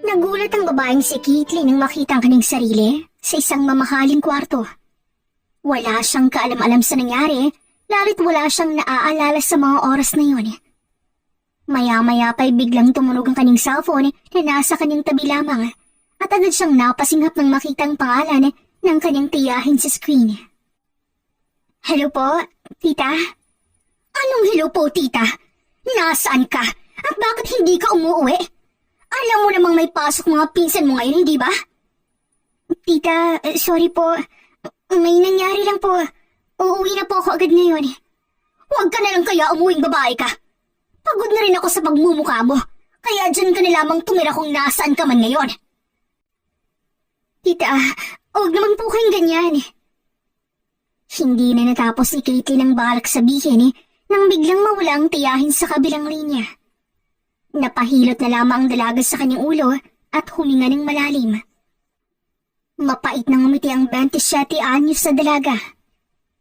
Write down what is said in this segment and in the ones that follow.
Nagulat ang babaeng si Caitlin nang makita ang kanyang sarili sa isang mamahaling kwarto. Wala siyang kaalam-alam sa nangyari, lalo't wala siyang naaalala sa mga oras na yun. Maya-maya pa'y biglang tumunog ang kanyang cellphone na nasa kanyang tabi lamang at agad siyang napasinghap nang makita ang pangalan ng kanyang tiyahin sa screen. Hello po, tita? Anong hello po, tita? Nasaan ka? At bakit hindi ka umuwi? Alam mo namang may pasok mga pinsan mo ngayon, hindi ba? Tita, sorry po. May nangyari lang po. Uuwi na po ako agad ngayon. Huwag ka na lang kaya umuwing babae ka. Pagod na rin ako sa pagmumukha mo. Kaya dyan ka na lamang tumira kung nasaan ka man ngayon. Tita, huwag naman po kayong ganyan. Hindi na natapos ni Katie ng balak sabihin nang biglang mawala ang tiyahin sa kabilang linya. Napahilot na lamang ang dalaga sa kanyang ulo at huminga ng malalim. Mapait nang umiti ang 27 anyos sa dalaga.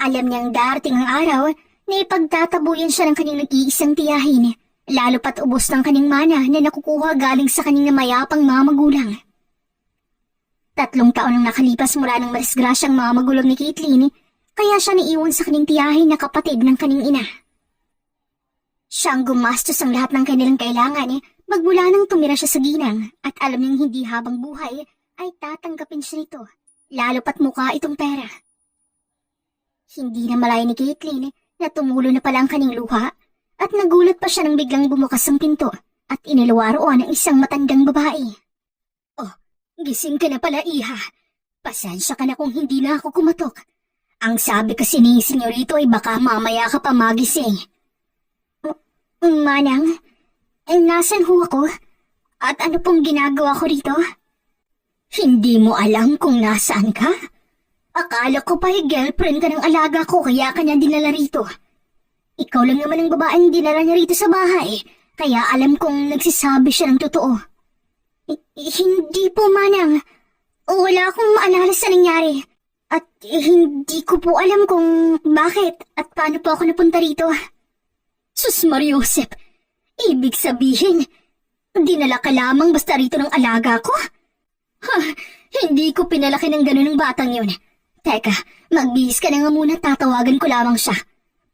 Alam niyang darating ang araw na ipagtatabuyan siya ng kanyang nag-iisang tiyahin, lalo pat ubos ng kanyang mana na nakukuha galing sa kanyang mayapang mga magulang. 3 taon ang nakalipas mula ng madisgrasyang mga magulang ni Caitlin, kaya siya naiwan sa kanyang tiyahin na kapatid ng kanyang ina. Siyang gumastos ang lahat ng kanilang kailangan magmula nang tumira siya sa ginang at alam niyang hindi habang buhay ay tatanggapin siya nito, lalo pat mukha itong pera. Hindi na malaya ni Caitlin na tumulo na pala ang kanyang luha at nagulat pa siya nang biglang bumukas ang pinto at iniluwa roon ang isang matandang babae. Oh, gising ka na pala, iha. Pasensya ka na kung hindi na ako kumatok. Ang sabi kasi ni senyorito ay baka mamaya ka pa magising. Manang, nasan ho ako? At ano pong ginagawa ko rito? Hindi mo alam kung nasaan ka? Akala ko pa girlfriend ka ng alaga ko kaya kanya dinala rito. Ikaw lang naman ang babaeng dinala niya rito sa bahay, kaya alam kong nagsisabi siya ng totoo. Hindi po, Manang. Wala akong maalala sa nangyari. At hindi ko po alam kung bakit at paano po ako napunta rito. Sus Mariosep, ibig sabihin, dinala ka lamang basta rito ng alaga ko? Ha, hindi ko pinalaki ng ganun ng batang yun. Teka, magbihis ka na nga muna, tatawagan ko lamang siya.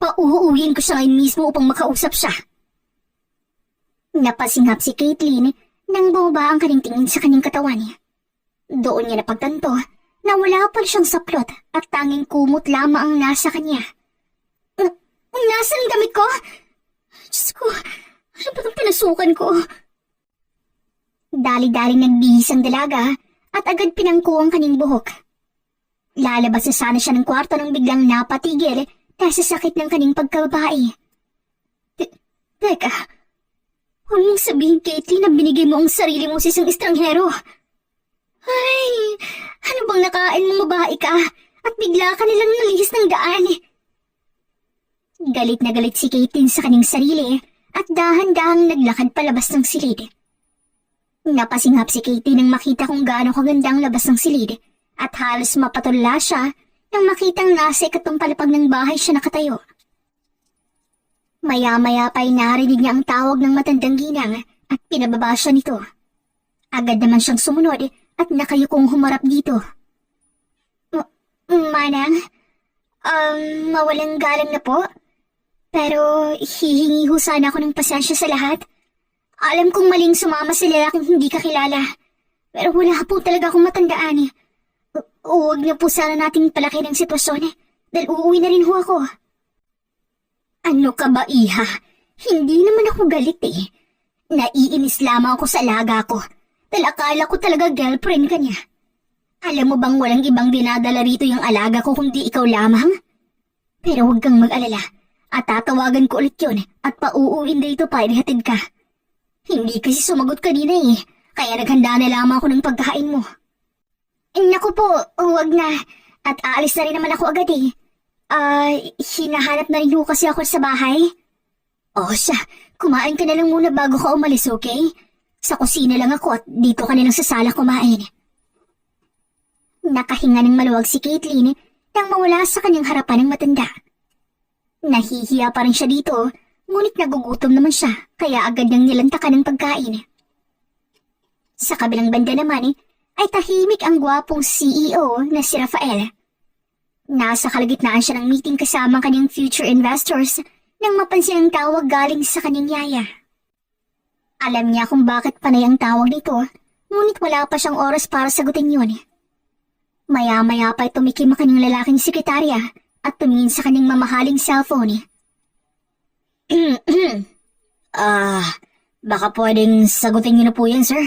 Pauuwiin ko siya ngayon mismo upang makausap siya. Napasinghap si Caitlin nang bumaba ang kanyang tingin sa kanyang katawan. Doon niya napagtanto na wala pa siyang saplot at tanging kumot lamang ang nasa kanya. Nasaan ang damit ko? Diyos ko, ano ba itong pinasukan ko? Dali-daling nagbihis ang dalaga at agad pinangko ang kanyang buhok. Lalabas na sana siya ng kwarto nang biglang napatigil dahil sa sakit ng kanyang pagkababae. Teka, huwag mong sabihin, Caitlin, na binigay mo ang sarili mo sa isang estranghero. Ay, ano bang nakain mong babae ka at bigla ka nilang nalihis ng daan? Galit na galit si Caitlin sa kanyang sarili at dahan-dahang naglakad palabas ng silid. Napasinghap si Caitlin nang makita kung gaano kaganda ang labas ng silid at halos mapatula siya nang makitang nasa ikatong palapag ng bahay siya nakatayo. Maya-maya pa'y narinig niya ang tawag ng matandang ginang at pinababa siya nito. Agad naman siyang sumunod at nakayukong humarap dito. Manang, mawalang galang na po. Pero hihingi ho sana ako ng pasensya sa lahat. Alam kong maling sumama sa lalaking hindi kakilala. Pero wala po talaga akong matandaan. Huwag na po sana nating palaki ng sitwasyon dahil uuwi na rin ho ako. Ano ka ba, iha? Hindi naman ako galit eh. Naiinis lamang ako sa alaga ko dahil akala ko talaga girlfriend ka niya. Alam mo bang walang ibang dinadala rito yung alaga ko kundi ikaw lamang? Pero huwag kang mag-alala at tatawagan ko ulit yun at pauuwiin dito pa ihatid ka. Hindi kasi sumagot kanina eh, kaya naghanda na lamang ako ng pagkain mo. Naku po, huwag na. At aalis na rin naman ako agad eh. Hinahanap na rin ho kasi ako sa bahay. O siya, kumain ka na lang muna bago ka umalis, okay? Sa kusina lang ako at dito ka na lang sa sala kumain. Nakahinga ng maluwag si Caitlin nang mawala sa kanyang harapan ng matanda Nahihiya pa rin siya dito, ngunit nagugutom naman siya kaya agad niyang nilantakan ng pagkain. Sa kabilang banda naman ay tahimik ang gwapong CEO na si Rafael. Nasa kalagitnaan siya ng meeting kasama ang kanyang future investors nang mapansin ang tawag galing sa kanyang yaya. Alam niya kung bakit panay ang tawag nito, ngunit wala pa siyang oras para sagutin yun. Maya-maya pa tumikim ang kanyang lalaking sekretarya at tumingin sa kanyang mamahaling cellphone. Baka pwedeng sagutin niyo na po yan, sir.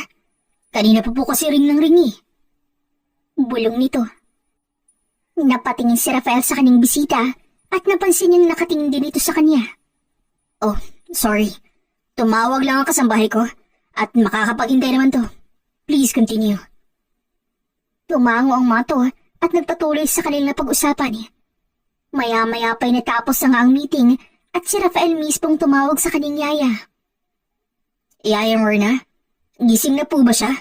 Kanina pa po kasi ring ng ring. Bulong nito. Napatingin si Rafael sa kanyang bisita at napansin niyang nakatingin din ito sa kanya. Oh, sorry. Tumawag lang ang kasambahay ko at makakapaghintay naman to. Please continue. Tumango ang mato at nagpatuloy sa kanilang pag-usapan. Maya-maya pa'y natapos na ang meeting at si Rafael mismong tumawag sa kanyang yaya. Yaya Myrna, gising na po ba siya?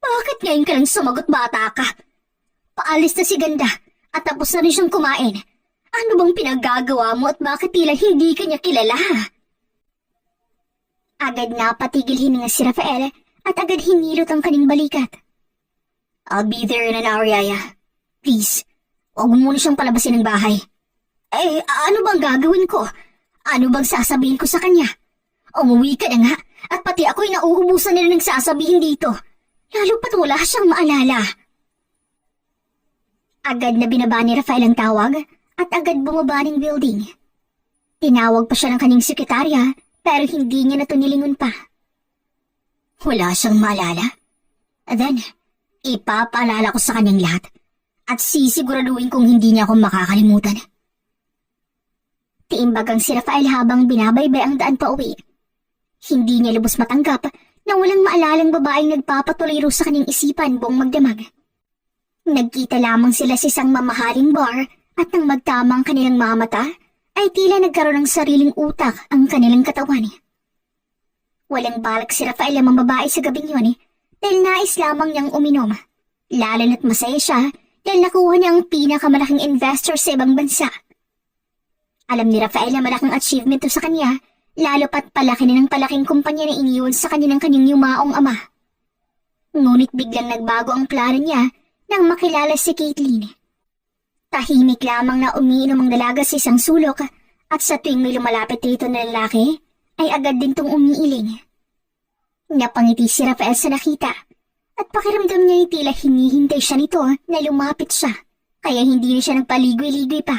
Bakit ngayon ka lang sumagot, bata ka? Paalis na si Ganda at tapos na rin siyang kumain. Ano bang pinagagawa mo at bakit tila hindi ka niya kilala? Agad na patigil hininga si Rafael at agad hinilot ang kaning balikat. I'll be there in an hour, Yaya. Please, huwag mo muna siyang palabasin ng bahay. Ano bang gagawin ko? Ano bang sasabihin ko sa kanya? Umuwi ka na nga at pati ako'y nauubusan na rin ng sasabihin dito. Lalo pat wala siyang maalala. Agad na binaba ni Rafael ang tawag at agad bumaba ng building. Tinawag pa siya ng kanyang sekretarya pero hindi niya na ito nilingon pa. Wala siyang maalala? Then, ipapaalala ko sa kanyang lahat at sisiguraduhin kong hindi niya ako makakalimutan. Tiimbag ang si Rafael habang binabaybay ang daan pa uwi. Hindi niya lubos matanggap na walang maalalang babaeng nagpapatuloy sa kanyang isipan buong magdamag. Nagkita lamang sila sa isang mamahaling bar at nang magtamang kanilang mga mata, ay tila nagkaroon ng sariling utak ang kanilang katawan. Walang balak si Rafael ang babae sa gabing yun dahil nais lamang niyang uminom. Lalo na't masaya siya dahil nakuha niya ang pinakamalaking investor sa ibang bansa. Alam ni Rafael na malaking achievement to sa kanya, lalo pat palaki na ng palaking kumpanya na iniwan sa kanya ng kanyang yumaong ama. Ngunit biglang nagbago ang plano niya nang makilala si Caitlin. Tahimik lamang na umiinom ang dalaga sa isang sulok at sa tuwing may lumalapit dito na lalaki, ay agad din tong umiiling. Napangiti si Rafael sa nakita at pakiramdam niya ay tila hinihintay siya nito na lumapit siya, kaya hindi na siya nagpaligoy-ligoy pa.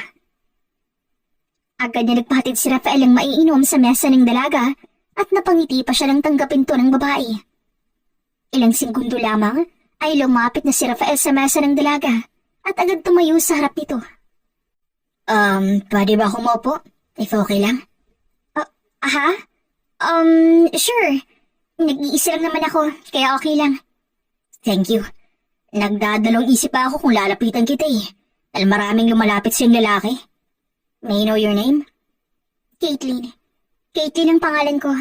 Agad na nagpahatid si Rafael ang maiinom sa mesa ng dalaga at napangiti pa siya nang tanggapin to ng babae. Ilang segundo lamang ay lumapit na si Rafael sa mesa ng dalaga at agad tumayo sa harap nito. Pwede ba ako maupo? If okay lang? Sure. Nag-iisa lang naman ako, kaya okay lang. Thank you. Nagdadalong isip pa ako kung lalapitan kita dahil maraming lumalapit sa yung lalaki. May I know your name? Caitlin. Caitlin ang pangalan ko.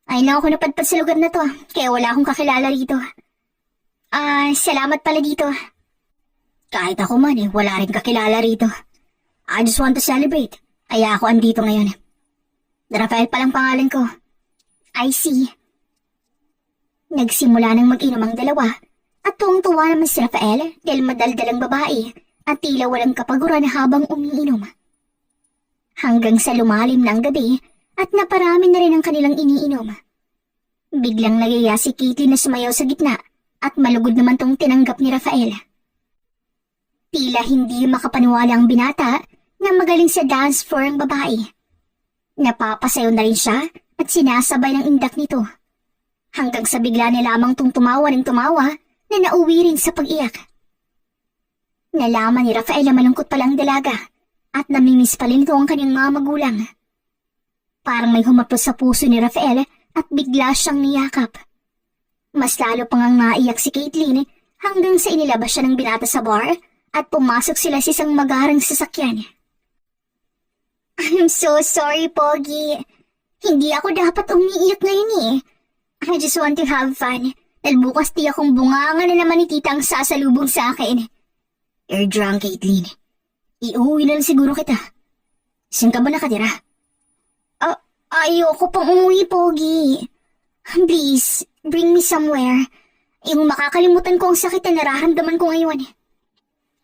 Ay lang ako napadpad sa lugar na to, kaya wala akong kakilala rito. Salamat pala dito. Kahit ako man wala rin kakilala rito. I just want to celebrate. Kaya ako andito ngayon. Rafael palang pangalan ko. I see. Nagsimula nang mag-inom ang dalawa at tuwang-tuwa naman si Rafael dahil madaldalang babae at tila walang kapaguran habang umiinom. Hanggang sa lumalim na ang gabi at naparami na rin ang kanilang iniinom. Biglang nagaya si Caitlin na sumayaw sa gitna at malugod naman tong tinanggap ni Rafael. Tila hindi makapaniwala ang binata na magaling sa dance floor ang babae. Napapasayaw na rin siya at sinasabay ng indak nito. Hanggang sa bigla na lamang tong tumawa ng tumawa na nauwi rin sa pag-iyak. Nalaman ni Rafael na malungkot palang dalaga at namimiss pa rin ito ang kanyang mga magulang. Parang may humaplos sa puso ni Rafael at bigla siyang niyakap. Mas lalo pang ang naiyak si Caitlin hanggang sa inilabas siya ng binata sa bar at pumasok sila sa isang magarang sasakyan. I'm so sorry, Pogi. Hindi ako dapat umiiyak ngayon I just want to have fun. Dahil bukas di akong bunganga na naman ni tita ang sasalubong sa akin. You're drunk, Caitlin. Iuwi na lang siguro kita. Saan ka ba nakatira? Ayoko pang umuwi, Pogi. Please, bring me somewhere. Yung makakalimutan ko ang sakit na nararamdaman ko ngayon.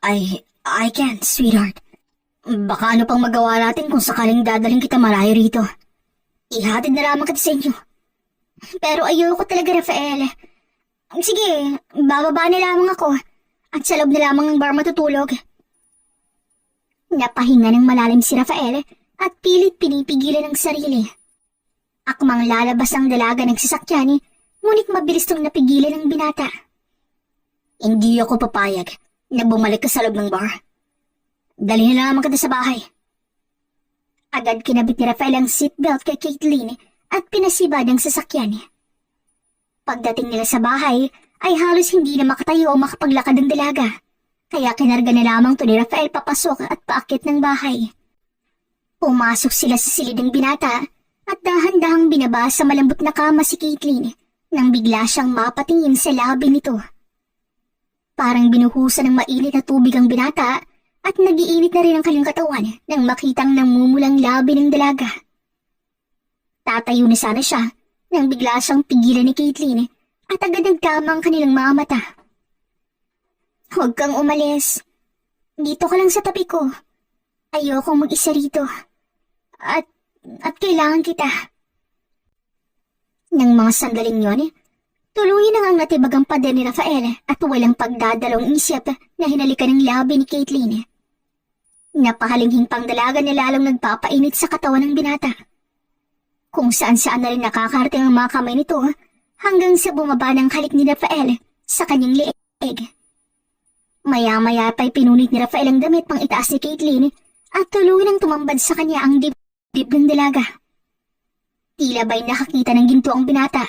I can't, sweetheart. Baka ano pang magawa natin kung sakaling dadaling kita malayo rito. Ihatid na lamang kita sa inyo. Pero ayoko talaga, Rafael. Sige, bababa na lamang ako. At sa loob na lamang ng bar matutulog. Napahinga ng malalim si Rafael at pilit pinipigilan ang sarili. Akmang lalabas ang dalaga ng sasakyan, ngunit mabilis tong napigilan ng binata. Hindi ako papayag na bumalik ka sa loob ng bar. Dali na lamang kita sa bahay. Agad kinabit ni Rafael ang seatbelt kay Caitlin at pinasibad ang sasakyan. Pagdating nila sa bahay, ay halos hindi na makatayo o makapaglakad ang dalaga. Kaya kinarga na lamang to ni Rafael papasok at paakyat ng bahay. Pumasok sila sa silid ng binata at dahan-dahang binaba sa malambot na kama si Caitlin nang bigla siyang mapatingin sa labi nito. Parang binuhusan ng mainit na tubig ang binata at nagiinit na rin ang kanyang katawan nang makitang namumulang labi ng dalaga. Tatayo na sana siya nang bigla siyang pigilan ni Caitlin at agad nagtama ang kanilang mga mata. Huwag kang umalis. Dito ka lang sa tabi ko. Ayokong mag-isa rito. At kailangan kita. Nang mga sandaling yon, tuluyan na ang natibag ang pader ni Rafael at walang pagdadalawang isip na hinalikan ng labi ni Caitlin. Napahalinghing pang dalaga na lalong nagpapainit sa katawan ng binata. Kung saan-saan na rin nakakarating ang mga kamay nito hanggang sa bumaba ng halik ni Rafael sa kanyang leeg. Maya-maya pa'y pinunit ni Rafael ang damit pang itaas ni Caitlin at tuluyan ang tumambad sa kanya ang dibdib ng dalaga. Tila ba'y nakakita ng ginto ang binata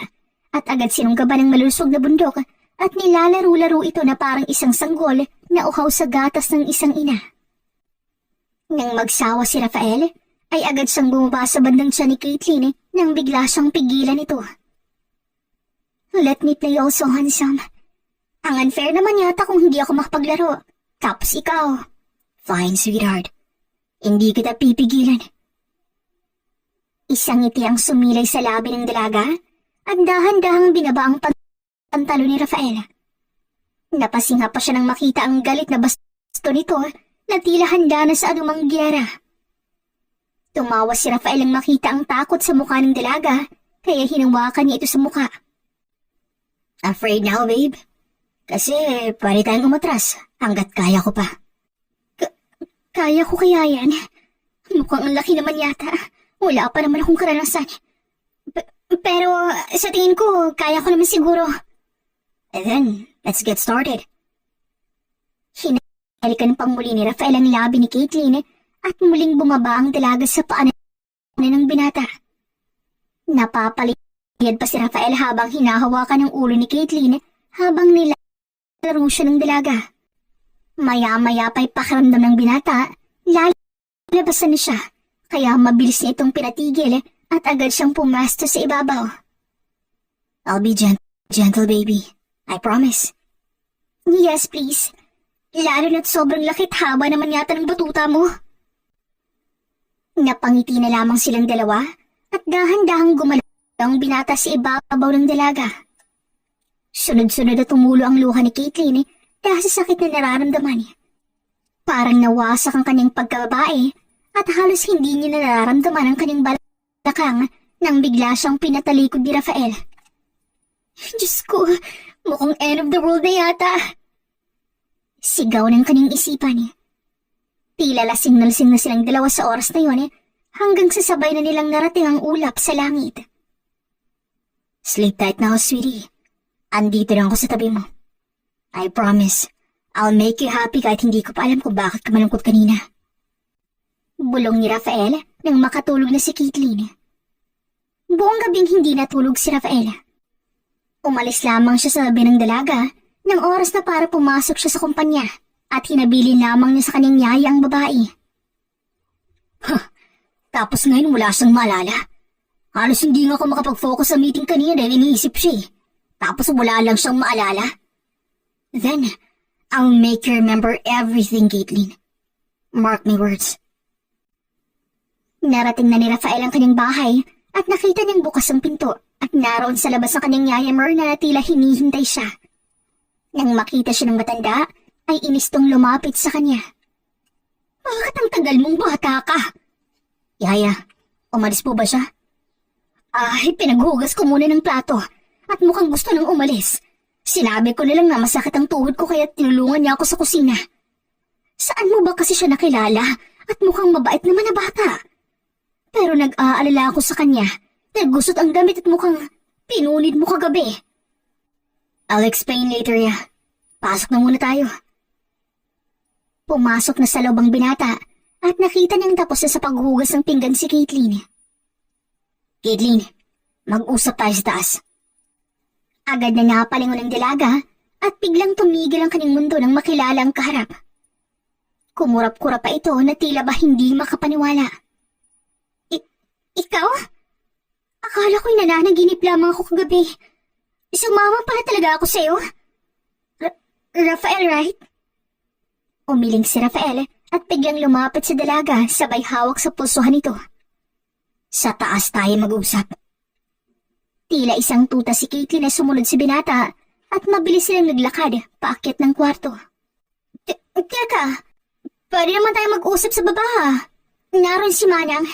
at agad sinunggaban ng malusog na bundok at nilalaro-laro ito na parang isang sanggol na uhaw sa gatas ng isang ina. Nang magsawa si Rafael, ay agad siyang bumaba sa bandang tiyan ni Caitlin nang bigla siyang pigilan ito. Let me play also, handsome. Ang unfair naman yata kung hindi ako makapaglaro. Tapos ikaw. Fine, sweetheart. Hindi kita pipigilan. Isang ngiti ang sumilay sa labi ng dalaga at dahan-dahang binaba ang pantalo ni Rafael. Napasinga pa siya nang makita ang galit na basto nito na tila handa na sa anumang giyera. Tumawa si Rafael nang makita ang takot sa mukha ng dalaga kaya hinawakan niya ito sa mukha. Afraid now, babe? Kasi pwede tayong umatras hanggat kaya ko pa. Kaya ko kaya yan? Mukhang ang laki naman yata. Wala pa naman akong karanasan. Pero sa tingin ko, kaya ko naman siguro. And then, let's get started. Hinalikan pang muli ni Rafael ang labi ni Caitlin at muling bumaba ang dalaga sa paanan ng binata. Napapaliyad pa si Rafael habang hinahawakan ang ulo ni Caitlin habang nilalaro siya ng dalaga. Maya-maya pa'y pakiramdam ng binata, lalabasan na siya, kaya mabilis niya itong pinatigil at agad siyang pumasto sa ibabaw. I'll be gentle baby, I promise. Yes, please. Lalo na't sobrang lakit haba naman yata ng batuta mo. Napangiti na lamang silang dalawa at dahan-dahang gumalaw ang binata sa ibabaw ng dalaga. Sunod-sunod na tumulo ang luha ni Caitlin dahil sa sakit na nararamdaman niya. Parang nawasak ang kanyang pagkababae at halos hindi niya nararamdaman ang kanyang balakang nang bigla siyang pinatalikod ni Rafael. Diyos ko, mukhang end of the world na yata. Sigaw ng kanyang isipan niya. Tila lasing na silang dalawa sa oras na yon hanggang sasabay na nilang narating ang ulap sa langit. Sleep tight now, sweetie. Andito lang ako sa tabi mo. I promise, I'll make you happy kahit hindi ko pa alam kung bakit ka malungkot kanina. Bulong ni Rafael nang makatulog na si Caitlin. Buong gabing hindi natulog si Rafael. Umalis lamang siya sa tabi ng dalaga nang oras na para pumasok siya sa kumpanya at hinabilin lamang niya sa kanyang yaya ang babae. Tapos ngayon wala siyang maalala. Halos hindi nga ako makapag-focus sa meeting kanina dahil iniisip siya eh. Tapos wala lang siyang maalala. Then, I'll make you remember everything, Caitlin. Mark my words. Narating na ni Rafael ang kanyang bahay at nakita niyang bukas ang pinto at naroon sa labas ang kanyang yaya Mer na tila hinihintay siya. Nang makita siya ng matanda, ay inistong lumapit sa kanya. Bakit ang tagal mong bata ka? Yaya, umalis po ba siya? Ay, pinaghugas ko muna ng plato at mukhang gusto nang umalis. Sinabi ko nilang na masakit ang tuhod ko kaya tinulungan niya ako sa kusina. Saan mo ba kasi siya nakilala at mukhang mabait naman na bata? Pero nag-aalala ako sa kanya dahil gusot ang damit at mukhang pinunid mo kagabi. I'll explain later, ya. Pasok na muna tayo. Pumasok na sa loob ang binata at nakita niyang tapos na sa paghugas ng pinggan si Caitlin. Caitlin, mag-usap tayo sa taas. Agad na napalingon ng dalaga at biglang tumigil ang kanyang mundo nang makilala ang kaharap. Kumurap-kurap pa ito na tila ba hindi makapaniwala. Ikaw? Akala ko'y nananaginip lamang ako kagabi. Sumama pala talaga ako sa'yo. Rafael, right? Umiling si Rafael at biglang lumapit sa dalaga sabay hawak sa pulsuhan nito. Sa taas tayo mag-usap. Tila isang tuta si Caitlin na sumunod si binata at mabilis silang naglakad paakyat ng kwarto. Teka, pwede naman tayo mag-usap sa baba. Naroon si Manang.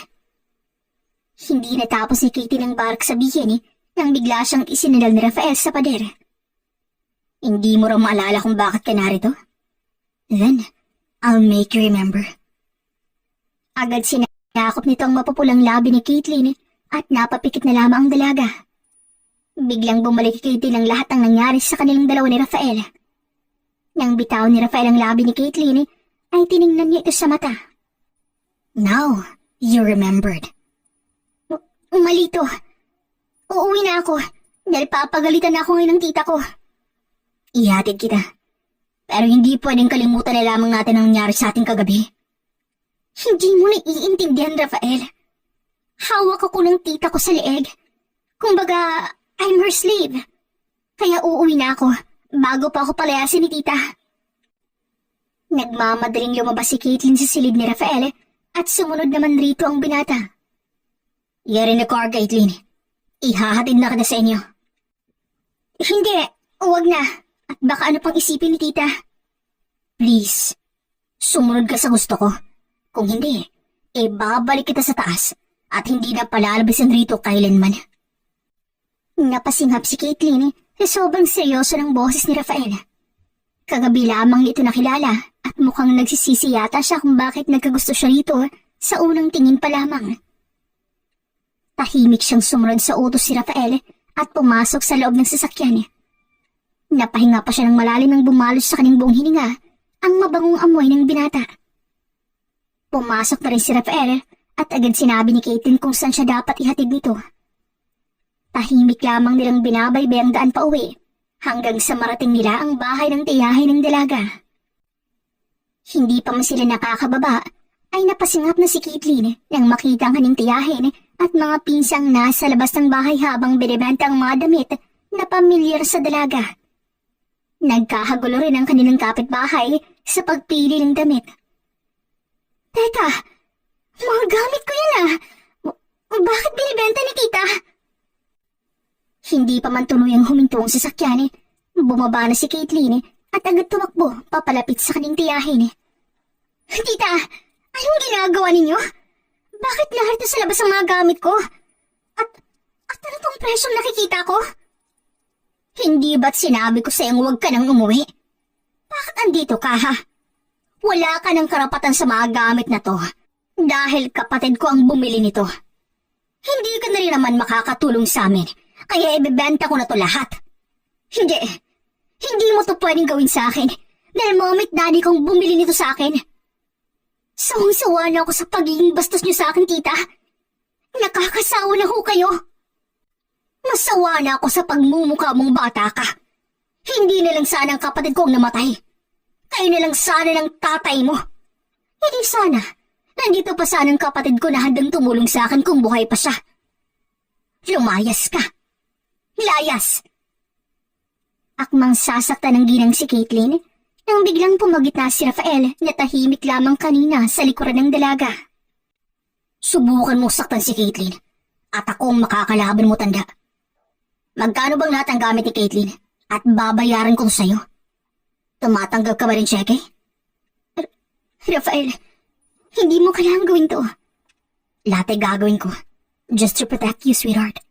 Hindi natapos ni Katie ng barak sabihin nang bigla siyang isinilal ni Rafael sa pader. Hindi mo raw maalala kung bakit ka narito? Then, I'll make you remember. Agad sinakop nito ang mapupulang labi ni Caitlin at napapikit na lamang ang dalaga. Biglang bumalik kay Katie ng lahat ng nangyari sa kanilang dalawa ni Rafael. Nang bitaw ni Rafael ang labi ni Caitlin ay tiningnan niya ito sa mata. Now, you remembered. Mali to. Uuwi na ako dahil papagalitan na ako ngayon ng tita ko. Ihatid kita. Pero hindi pwedeng kalimutan na lamang natin ang nangyari sa ating kagabi. Hindi mo na iintindihan, Rafael. Hawak ako ng tita ko sa leeg. Kumbaga, I'm her slave. Kaya uuwi na ako bago pa ako palayasin ni tita. Nagmamadaling lumabas si Caitlin sa silid ni Rafael at sumunod naman rito ang binata. You're in the car, Caitlin. Ihahatid na kita sa inyo. Hindi, huwag na. At baka ano pang isipin ni tita. Please, sumunod ka sa gusto ko. Kung hindi, babalik kita sa taas at hindi na palalabasan rito kailanman. Napasinghap si Caitlin sa sobrang seryoso ng boses ni Rafael. Kagabi lamang ito nakilala at mukhang nagsisisi yata siya kung bakit nagkagusto siya rito sa unang tingin pa lamang. Tahimik siyang sumunod sa utos si Rafael at pumasok sa loob ng sasakyan. Napahinga pa siya ng malalim nang bumalos sa kanyang buong hininga ang mabangong amoy ng binata. Pumasok na rin si Rafael at agad sinabi ni Caitlin kung saan siya dapat ihatid nito. Tahimik lamang nilang binabaybay ang daan pa uwi hanggang sa marating nila ang bahay ng tiyahin ng dalaga. Hindi pa man sila nakakababa ay napasingap na si Caitlin nang makita ang kanyang tiyahin at mga pinsang nasa labas ng bahay habang binibenta ang mga damit na pamilyar sa dalaga. Nagkahagulo rin ang kanilang kapitbahay sa pagpili ng damit. Teka, mga gamit ko yan Bakit binibenta ni tita? Hindi pa man tuluyang huminto ang sasakyan bumaba na si Caitlin at agad tumakbo papalapit sa kanyang tiyahin. Tita, anong ginagawa ninyo? Bakit lahat na sa labas ang mga gamit ko? At ano tong presyong nakikita ko? Hindi ba't sinabi ko sa'yong huwag ka nang umuwi? Bakit andito ka ha? Wala ka ng karapatan sa mga gamit na to dahil kapatid ko ang bumili nito. Hindi ka na rin naman makakatulong sa amin kaya ibebenta ko na to lahat. Hindi mo to pwedeng gawin sa akin dahil momit daddy kong bumili nito sa akin. Sawang-sawa na ako sa pagiging bastos niyo sa akin, tita. Nakakasawa na ho kayo. Masawa na ako sa pagmumukha mong bata ka. Hindi na lang sana ang kapatid ko ang namatay. Kayo na lang sana ng tatay mo. Hindi sana. Nandito pa sana ang kapatid ko na handang tumulong sa akin kung buhay pa siya. Lumayas ka. Layas! Akmang sasaktan ng ginang si Caitlin nang biglang pumagitna si Rafael na tahimik lamang kanina sa likuran ng dalaga. Subukan mo saktan si Caitlyn. At ako ang makakalaban mo, tanda. Magkano bang lahat ang gamit ni Caitlyn? At babayaran ko sa'yo. Tumatanggap ka ba rin, Cheque? Rafael, hindi mo kailangan gawin to. Lahat ay gagawin ko. Just to protect you, sweetheart.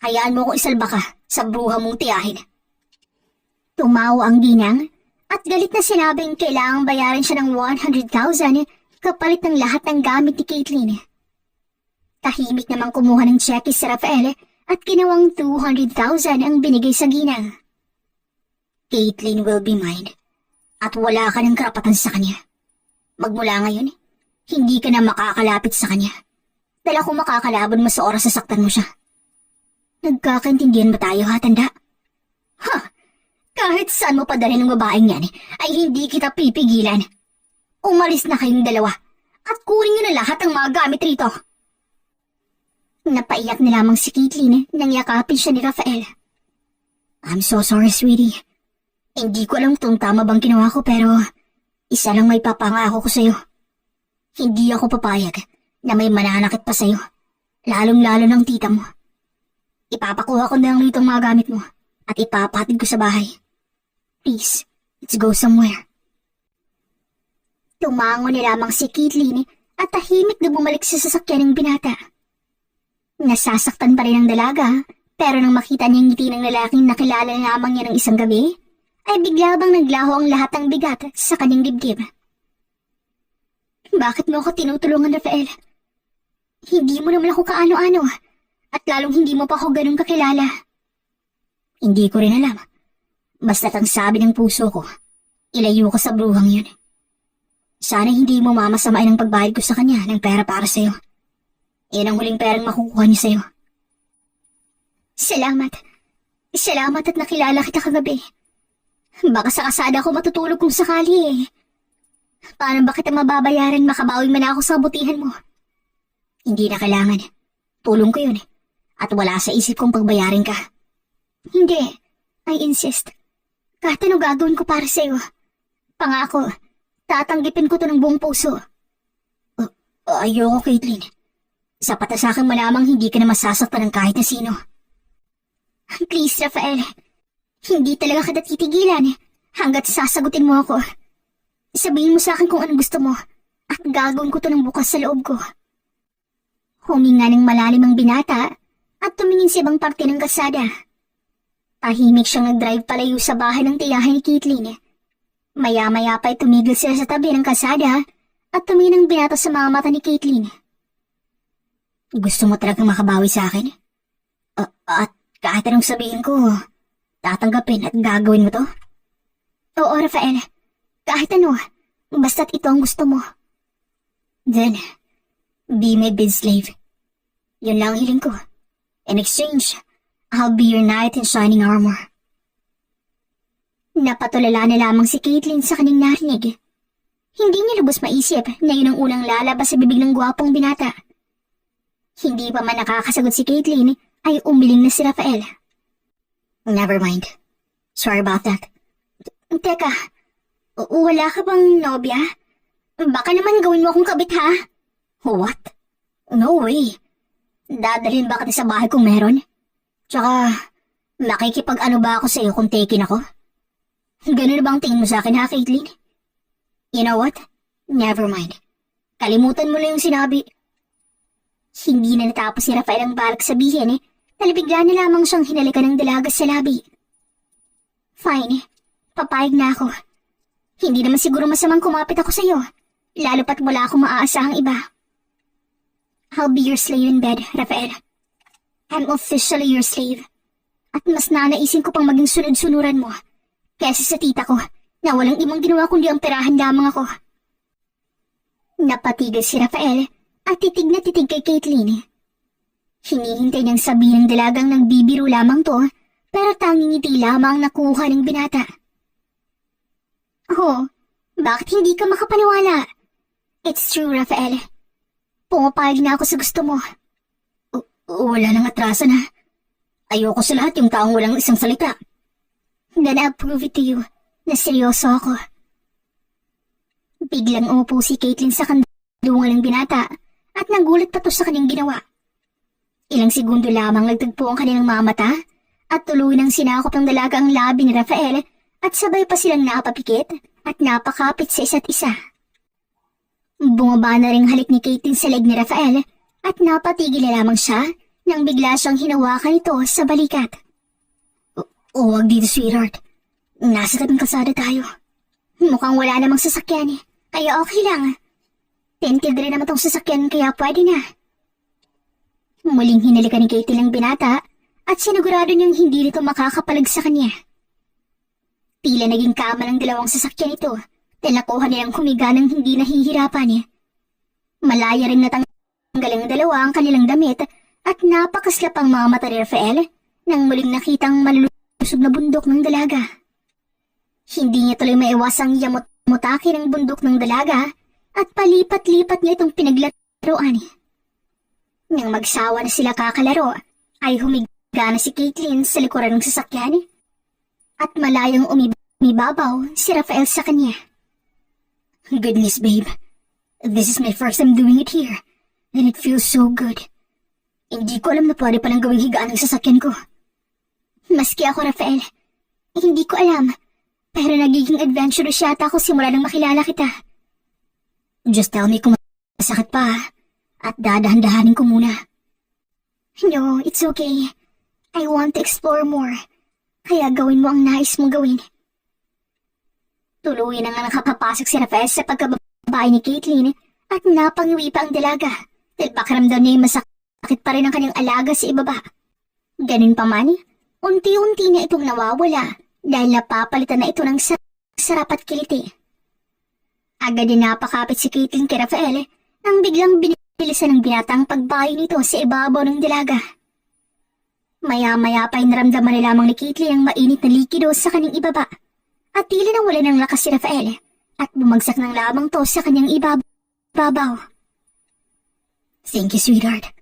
Hayaan mo kung isalba ka sa bruha mong tiyahin. Tumawa ang ginang at galit na sinabing kailangang bayaran siya ng 100,000 kapalit ng lahat ng gamit ni Caitlyn. Tahimik namang kumuha ng cheque si Rafael at ginawang 200,000 ang binigay sa ginang. Caitlyn will be mine at wala ka ng karapatan sa kanya. Magmula ngayon, hindi ka na makakalapit sa kanya. Dahil ako makakalaban mo sa oras sasaktan mo siya. Nagkakaintindihan ba tayo, ha, tanda? Ha! Kahit saan mo padalhin ng babaeng yan, ay hindi kita pipigilan. Umalis na kayong dalawa at kunin niyo na lahat ang mga gamit rito. Napaiyak na lamang si Caitlyn nang yakapin siya ni Rafael. I'm so sorry, sweetie. Hindi ko alam kung tama bang ginawa ko pero isa lang may papangako ko sa'yo. Hindi ako papayag na may mananakit pa sa'yo, lalong-lalo ng tita mo. Ipapakuha ko na lang rito ang mga gamit mo at ipapatid ko sa bahay. Please, let's go somewhere. Tumango na lamang si Caitlyn at tahimik na bumalik sa sasakyan ng binata. Nasasaktan pa rin ang dalaga pero nang makita niya ang ngiti ng lalaking nakilala lamang niya ng isang gabi, ay bigla bang naglaho ang lahat ng bigat sa kanyang dibdib. Bakit mo ako tinutulungan, Rafael? Hindi mo naman ako kaano-ano at lalong hindi mo pa ako ganun kakilala. Hindi ko rin alam. Basta't ang sabi ng puso ko, ilayo ko sa bruhang yun. Sana hindi mo mamasamain ang pagbayad ko sa kanya ng pera para sa'yo. Yan ang huling perang makukuha niya sa'yo. Salamat. Salamat at nakilala kita kagabi. Baka sa kasada ko matutulog kung sakali eh. Paano ba kita mababayaran makabawi man ako sa butihan mo? Hindi na kailangan. Tulong ko yun. At wala sa isip kong pagbayarin ka. Hindi. I insist. Kahit ano gagawin ko para sa'yo. Pangako, tatanggipin ko to ng buong puso. Ayoko, Caitlyn. Sapat na sa akin malamang hindi ka na masasaktan ng kahit na sino. Please, Rafael. Hindi talaga kita titigilan hanggat sasagutin mo ako. Sabihin mo sa akin kung ano gusto mo at gagawin ko to ng bukas sa loob ko. Huminga ng malalim ang binata at tumingin sa ibang parte ng kalsada. Tahimik siyang nag-drive palayo sa bahay ng tiyahin ni Caitlyn. Maya-maya pa'y tumigil sila sa tabi ng kalsada at tumingin ang binata sa mga mata ni Caitlyn. Gusto mo talagang makabawi sa akin? At kahit anong sabihin ko, tatanggapin at gagawin mo to? Oo, Rafael. Kahit ano, basta't ito ang gusto mo. Then, be my bid slave. Yun lang ang hiling ko. In exchange, I'll be your knight in shining armor. Napatulala na lamang si Caitlyn sa kanyang narinig. Hindi niya lubos maisip na yun ang unang lalabas sa bibig ng gwapong binata. Hindi pa man nakakasagot si Caitlyn ay umiling na si Rafael. Never mind. Sorry about that. Teka, wala ka bang nobya? Baka naman gawin mo akong kabit, ha? What? No way. Dadalhin ba kita sa bahay kung meron? Tsaka, makikipag-ano ba ako sa'yo kung taken ako? Ganun na bang tingin mo sa akin, ha, Caitlyn? You know what? Never mind. Kalimutan mo lang yung sinabi. Hindi na natapos ni Rafael ang balak sabihin talibigla na lamang siyang hinalikan ng dalaga sa labi. Fine, papayag na ako. Hindi naman siguro masamang kumapit ako sa'yo, lalo pat wala akong maaasahang iba. I'll be your slave in bed, Rafael. I'm officially your slave. At mas nanaisin ko pang maging sunod-sunuran mo, kaysa sa tita ko, na walang ibang ginawa kundi ang perahan lamang ako. Napatigil si Rafael at titig na titig kay Caitlyn. Hinihintay niyang sabihin ng dalagang nagbibiro lamang to, pero tanging ngiti lamang nakuha ng binata. Oh, bakit hindi ka makapaniwala? It's true, Rafael. Pumapayag na ako sa gusto mo. Wala nang atrasan, ha? Ayoko sa lahat yung taong walang isang salita. Then I'll prove it to you na seryoso ako. Biglang umupo si Caitlyn sa kandungan ng binata at nagulat pa to sa kanyang ginawa. Ilang segundo lamang nagtagpo ang kanilang mga mata at tuloy nang sinakop ng dalaga ang labi ni Rafael at sabay pa silang napapikit at napakapit sa isa't isa. Bumaba na ring halik ni Caitlin sa leg ni Rafael at napatigil na lamang siya nang bigla siyang hinawakan ito sa balikat. Huwag dito, sweetheart. Nasa tabing kalsada tayo. Mukhang wala namang sasakyan kaya okay lang. Tinted rin naman tong sasakyan kaya pwede na. Muling hinalikan ni Katie ang binata at sinigurado niyang hindi nito makakapalag sa kanya. Tila naging kama ng dalawang sasakyan ito dahil nakuha nilang humiga ng hindi nahihirapan. Malaya rin natanggal ang dalawa ang kanilang damit at napakaslap ang mga mata ni Rafael nang muling nakitang malulusog na bundok ng dalaga. Hindi niya tuloy maiwasang yamot-mutaki ng bundok ng dalaga at palipat-lipat niya itong pinaglaruan. Nang magsawa na sila kakalaro, ay humiga na si Caitlin sa likuran ng sasakyan at malayang umibabaw si Rafael sa kanya. Goodness, babe. This is my first time doing it here and it feels so good. Hindi ko alam na pwede palang gawing higaan ng sasakyan ko. Maski ako, Rafael, hindi ko alam. Pero nagiging adventurous yata ako simula nang makilala kita. Just tell me kung masakit pa at dadahan-dahanin ko muna. No, it's okay. I want to explore more. Kaya gawin mo ang nais mong gawin. Tuloy na nga nakapapasok si Rafael sa pagkababae ni Caitlin at napangiwi pa ang dalaga dahil bakaramdam niya yung masakit pa rin ang kanyang alaga sa ibaba. Ganun pa man, unti-unti na itong nawawala dahil napapalitan na ito ng sarap at kiliti. Agad din napakapit si Caitlin kay Rafael nang biglang binilisan ng binatang pagbayo nito sa ibabaw ng dalaga. Maya-maya pa naramdaman na lamang ni Caitlin ang mainit na likido sa kanyang ibaba at tila nang wala ng lakas si Rafael at bumagsak ng lamang to sa kanyang ibabaw. Thank you, sweetheart.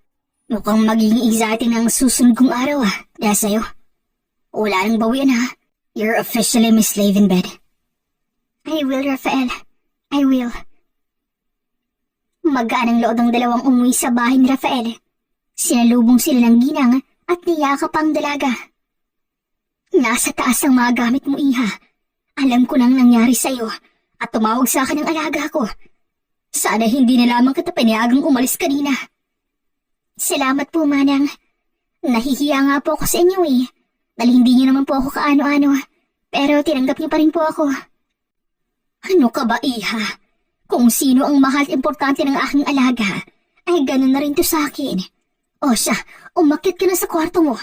Mukhang magiging exciting ang susunod kong araw dahil sa'yo. Wala nang bawian You're officially my slave in bed. I will, Rafael. I will. Magaan ang loob ng dalawang umuwi sa bahay ni Rafael. Sinalubong sila ng ginang at niyakap ang dalaga. Nasa taas ang mga gamit mo, Iha. Alam ko nang nangyari sa'yo at tumawag sa akin ang alaga ko. Sana hindi na lamang kita pinayagang umalis kanina. Salamat po, Manang. Nahihiya nga po ako sa inyo dahil hindi niyo naman po ako kaano-ano, pero tinanggap niyo pa rin po ako. Ano ka ba, Iha? Kung sino ang mahal at importante ng aking alaga, ay ganun na rin to sa akin. O siya, umakyat ka na sa kwarto mo.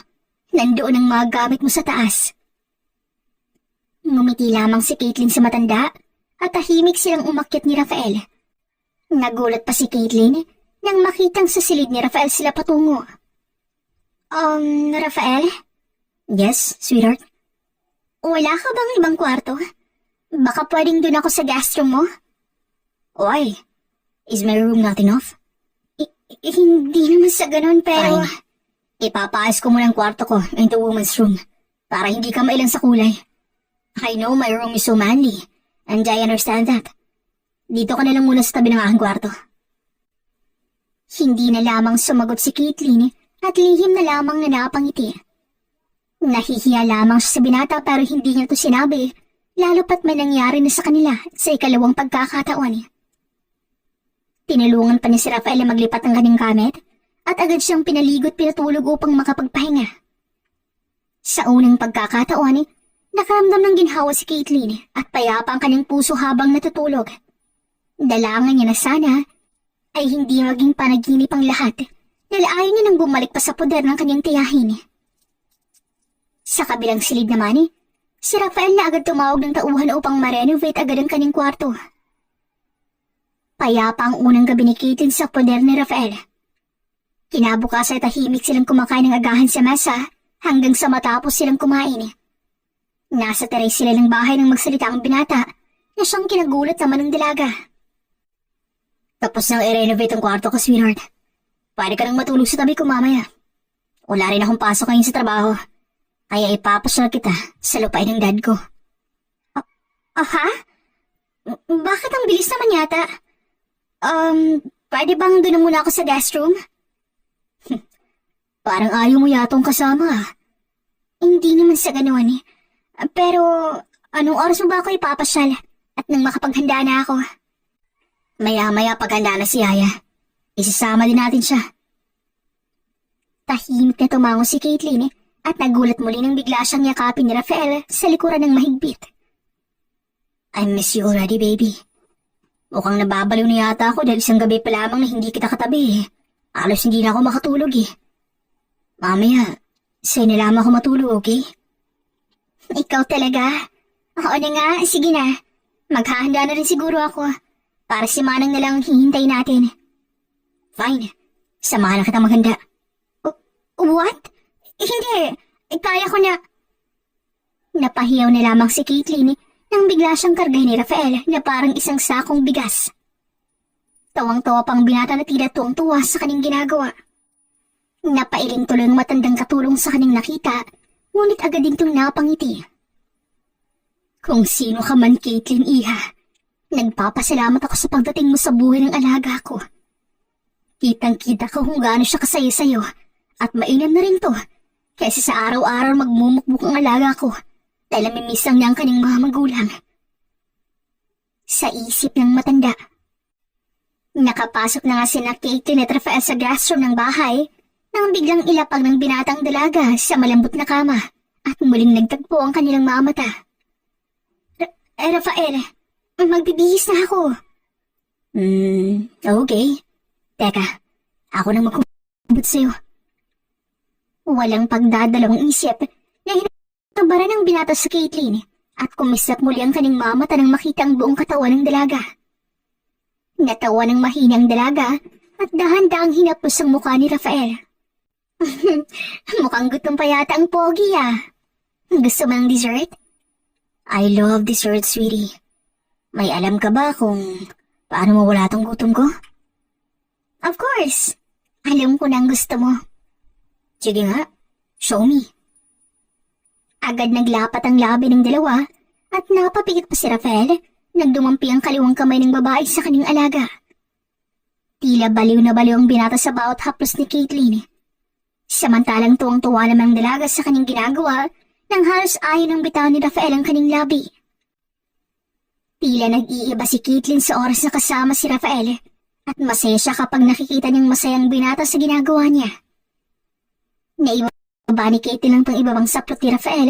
Nandoon ang mga gamit mo sa taas. Ngumiti lamang si Caitlin sa matanda at tahimik silang umakyat ni Rafael. Nagulat pa si Caitlin nang makitang sa silid ni Rafael sila patungo. Rafael? Yes, sweetheart? Wala ka bang ibang kwarto? Baka pwedeng doon ako sa guest room mo? Why? Is my room not enough? Hindi naman sa ganun pero... Fine. Ipapaayos ko muna ang kwarto ko into woman's room para hindi ka mailan sa kulay. I know my room is so manly and I understand that. Dito ka na lang muna sa tabi ng aking kwarto. Hindi na lamang sumagot si Caitlin at lihim na lamang na napangiti. Nahihiya lamang siya sa binata pero hindi niya ito sinabi, lalo pat may nangyari na sa kanila sa ikalawang pagkakataon. Tinulungan pa niya si Rafael na maglipat ng kanyang gamit at agad siyang pinaligot pinatulog upang makapagpahinga. Sa unang pagkakataon, nakaramdam ng ginhawa si Caitlin at payapa ang kanyang puso habang natutulog. Dalangan niya na sana ay hindi maging panaginip ang lahat dahil ayaw niya nang bumalik pa sa poder ng kanyang tiyahin. Sa kabilang silid naman, si Rafael na agad tumawag ng tauhan upang ma-renovate agad ang kanyang kwarto. Payapa ang unang gabi ni Caitlin sa poder ni Rafael. Kinabukasan ay tahimik silang kumakain ng agahan sa mesa hanggang sa matapos silang kumain. Nasa teres sila ng bahay nang magsalita ang binata na siyang kinagulat naman ng dalaga. Tapos nang i-renovate ang kwarto ko, sweetheart. Pwede ka nang matulog sa tabi ko mamaya. Wala rin akong pasok ngayon sa trabaho. Kaya ipapasyal kita sa lupain ng dad ko. Ha? Bakit ang bilis naman yata? Pwede bang doon na muna ako sa guest room? Parang ayaw mo yatong kasama. Hindi naman sa ganoon eh. Pero, anong oras mo ba ako ipapasyal? At nang makapaghanda na ako? Maya-maya paghanda na si Yaya. Isasama din natin siya. Tahimik na tumango si Caitlin at nagulat muli nang bigla siyang yakapin ni Rafael sa likuran ng mahigpit. I miss you already, baby. Mukhang nababaliw na yata ako dahil isang gabi pa lamang na hindi kita katabi eh. Alos hindi na ako makatulog eh. Mamaya, sa'yo na lamang ako matulog, okay? Ikaw talaga? Oo na nga, sige na. Maghahanda na rin siguro ako para si Manang na lang hihintay natin. Fine, samahan na kita maghanda. What? Hindi, kaya ko na. Napahiyaw na lamang si Caitlin nang bigla siyang kargay ni Rafael na parang isang sakong bigas. Tawang-tawa pang binata na tila tuwang-tuwa sa kaning ginagawa. Napailing tuloy ang matandang katulong sa kaning nakita, ngunit agad din itong napangiti. Kung sino ka man, Caitlin, iha, nagpapasalamat ako sa pagdating mo sa buhay ng alaga ko. Kitang-kita ko kung gaano siya kasaya sa'yo at mainam na rin to kaysa sa araw-araw magmumukbuk ang alaga ko dahil namimiss niya ang kanyang mga magulang. Sa isip ng matanda. Nakapasok na nga sina Caitlin at Rafael sa guest room ng bahay nang biglang ilapag ng binatang dalaga sa malambot na kama at muling nagtagpo ang kanilang mga mata. Rafael, magbibihis na ako. Okay. Teka, ako nang magkubot sa'yo. Walang pagdadalawang isip na hinabara ng binata sa Caitlin at kumislap muli ang kaning mamata nang makita ang buong katawan ng dalaga. Natawa ng mahina ang dalaga at dahan-dahang hinapos ang mukha ni Rafael. Mukhang gutom pa yata ang pogi ah. Gusto mo ng dessert? I love dessert, sweetie. May alam ka ba kung paano mawala tong gutom ko? Of course. Alam ko na ang gusto mo. Sige nga, show me. Agad naglapat ang labi ng dalawa at napapikit pa si Rafael nang dumampi ang kaliwang kamay ng babae sa kanyang alaga. Tila baliw na baliw ang binata sa bawat haplos ni Caitlin. Samantalang tuwang-tuwa naman ang dalaga sa kanyang ginagawa nang halos ayaw ng bitaw ni Rafael ang kanyang labi. Tila nag-iiba si Caitlin sa oras na kasama si Rafael at masaya siya kapag nakikita niyang masayang binata sa ginagawa niya. Naiba ba ni Caitlin ang pang-ibabang saplot ni Rafael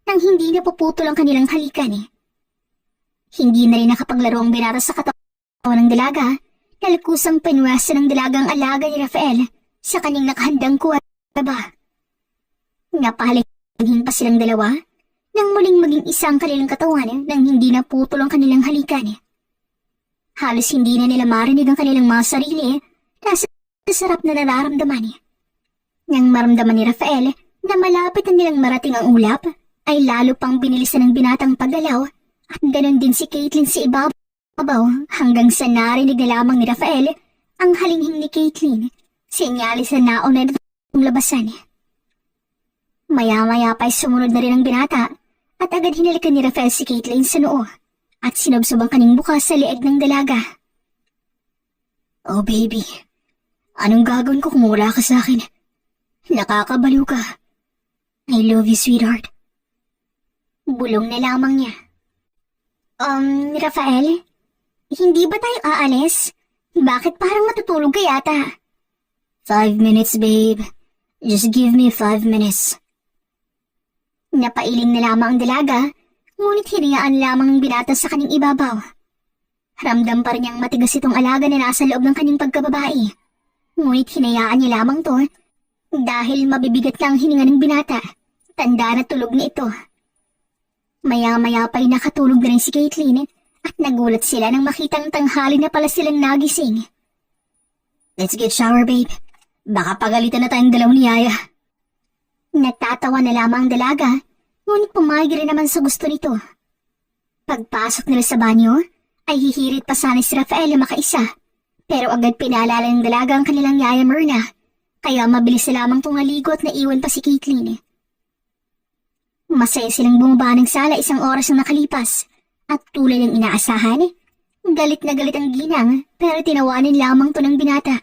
nang hindi na puputol ang kanilang halikan eh. Hindi na rin nakapaglaro ang binata sa katawan ng dalaga dahil kusang pinwesa ng dalagang alaga ni Rafael sa kanyang nakahandang kuweba. Napahalingin pa silang dalawa nang muling maging isang kanilang katawan nang hindi na putol ang kanilang halikan. Halos hindi na nila marinig ang kanilang mga sarili dahil sa sarap na nararamdaman. Nang maramdaman ni Rafael na malapit na nilang marating ang ulap, ay lalo pang binilisan ng binatang paggalaw at ganon din si Caitlin sa ibabaw hanggang sa narinig na lamang ni Rafael ang halinghing ni Caitlin. Sinyalis na nauna na itong labasan. Maya-maya pa'y sumunod na rin ang binata at agad hinalikan ni Rafael si Caitlin sa noo at sinubsob ang kaning bukas sa leeg ng dalaga. Oh baby, anong gagawin ko kung wala ka sa akin? Nakakabaliw ka. I love you, sweetheart. Bulong na lamang niya. Rafael? Hindi ba tayo aalis? Bakit parang matutulog ka yata? 5 minutes, babe. Just give me 5 minutes. Napailing na lamang ang dalaga, ngunit hinayaan lamang ng binata sa kanyang ibabaw. Ramdam pa rin niyang matigas itong alaga na nasa loob ng kanyang pagkababae. Ngunit hinayaan niya lamang to dahil mabibigat na ang hininga ng binata. Tanda na tulog na ito. Maya-maya pa'y nakatulog na rin si Caitlin at nagulat sila nang makitang tanghali na pala silang nagising. Let's get shower, babe. Baka pagalitan na tayong dalaw ni Yaya. Natatawa na lamang ang dalaga, ngunit pumayag rin naman sa gusto nito. Pagpasok nila sa banyo, ay hihirit pa sana si Rafael na makaisa, pero agad pinaalala ng dalaga ang kanilang Yaya Myrna, kaya mabilis na lamang tungaligo at naiwan pa si Caitlin. Masaya silang bumaba ng sala isang oras na nakalipas, at tulad ng inaasahan, Galit na galit ang ginang pero tinawanin lamang to ng binata.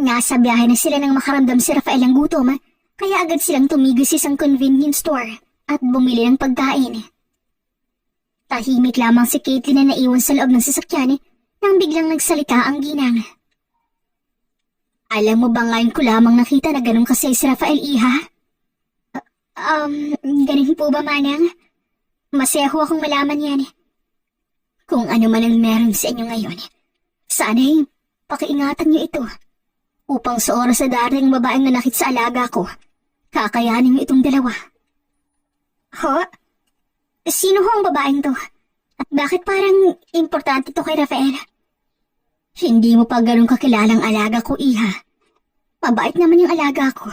Nasa biyahe na sila nang makaramdam si Rafael ng gutom kaya agad silang tumigil sa isang convenience store at bumili ng pagkain. Tahimik lamang si Caitlin na naiwan sa loob ng sasakyan nang biglang nagsalita ang ginang. Alam mo ba ngayon ko lamang nakita na ganun kasay si Rafael, iha? Ganun po ba, manang? Masaya ho akong malaman yan. Kung ano man ang meron sa inyo ngayon, sana'y pakiingatan niyo ito upang sa oras na darating ang babaeng nanakit sa alaga ko, kakayanin niyo itong dalawa. Ho? Sino ho ang babaeng to? At bakit parang importante to kay Rafael? Hindi mo pa ganun kakilalang alaga ko, iha. Mabait naman yung alaga ko.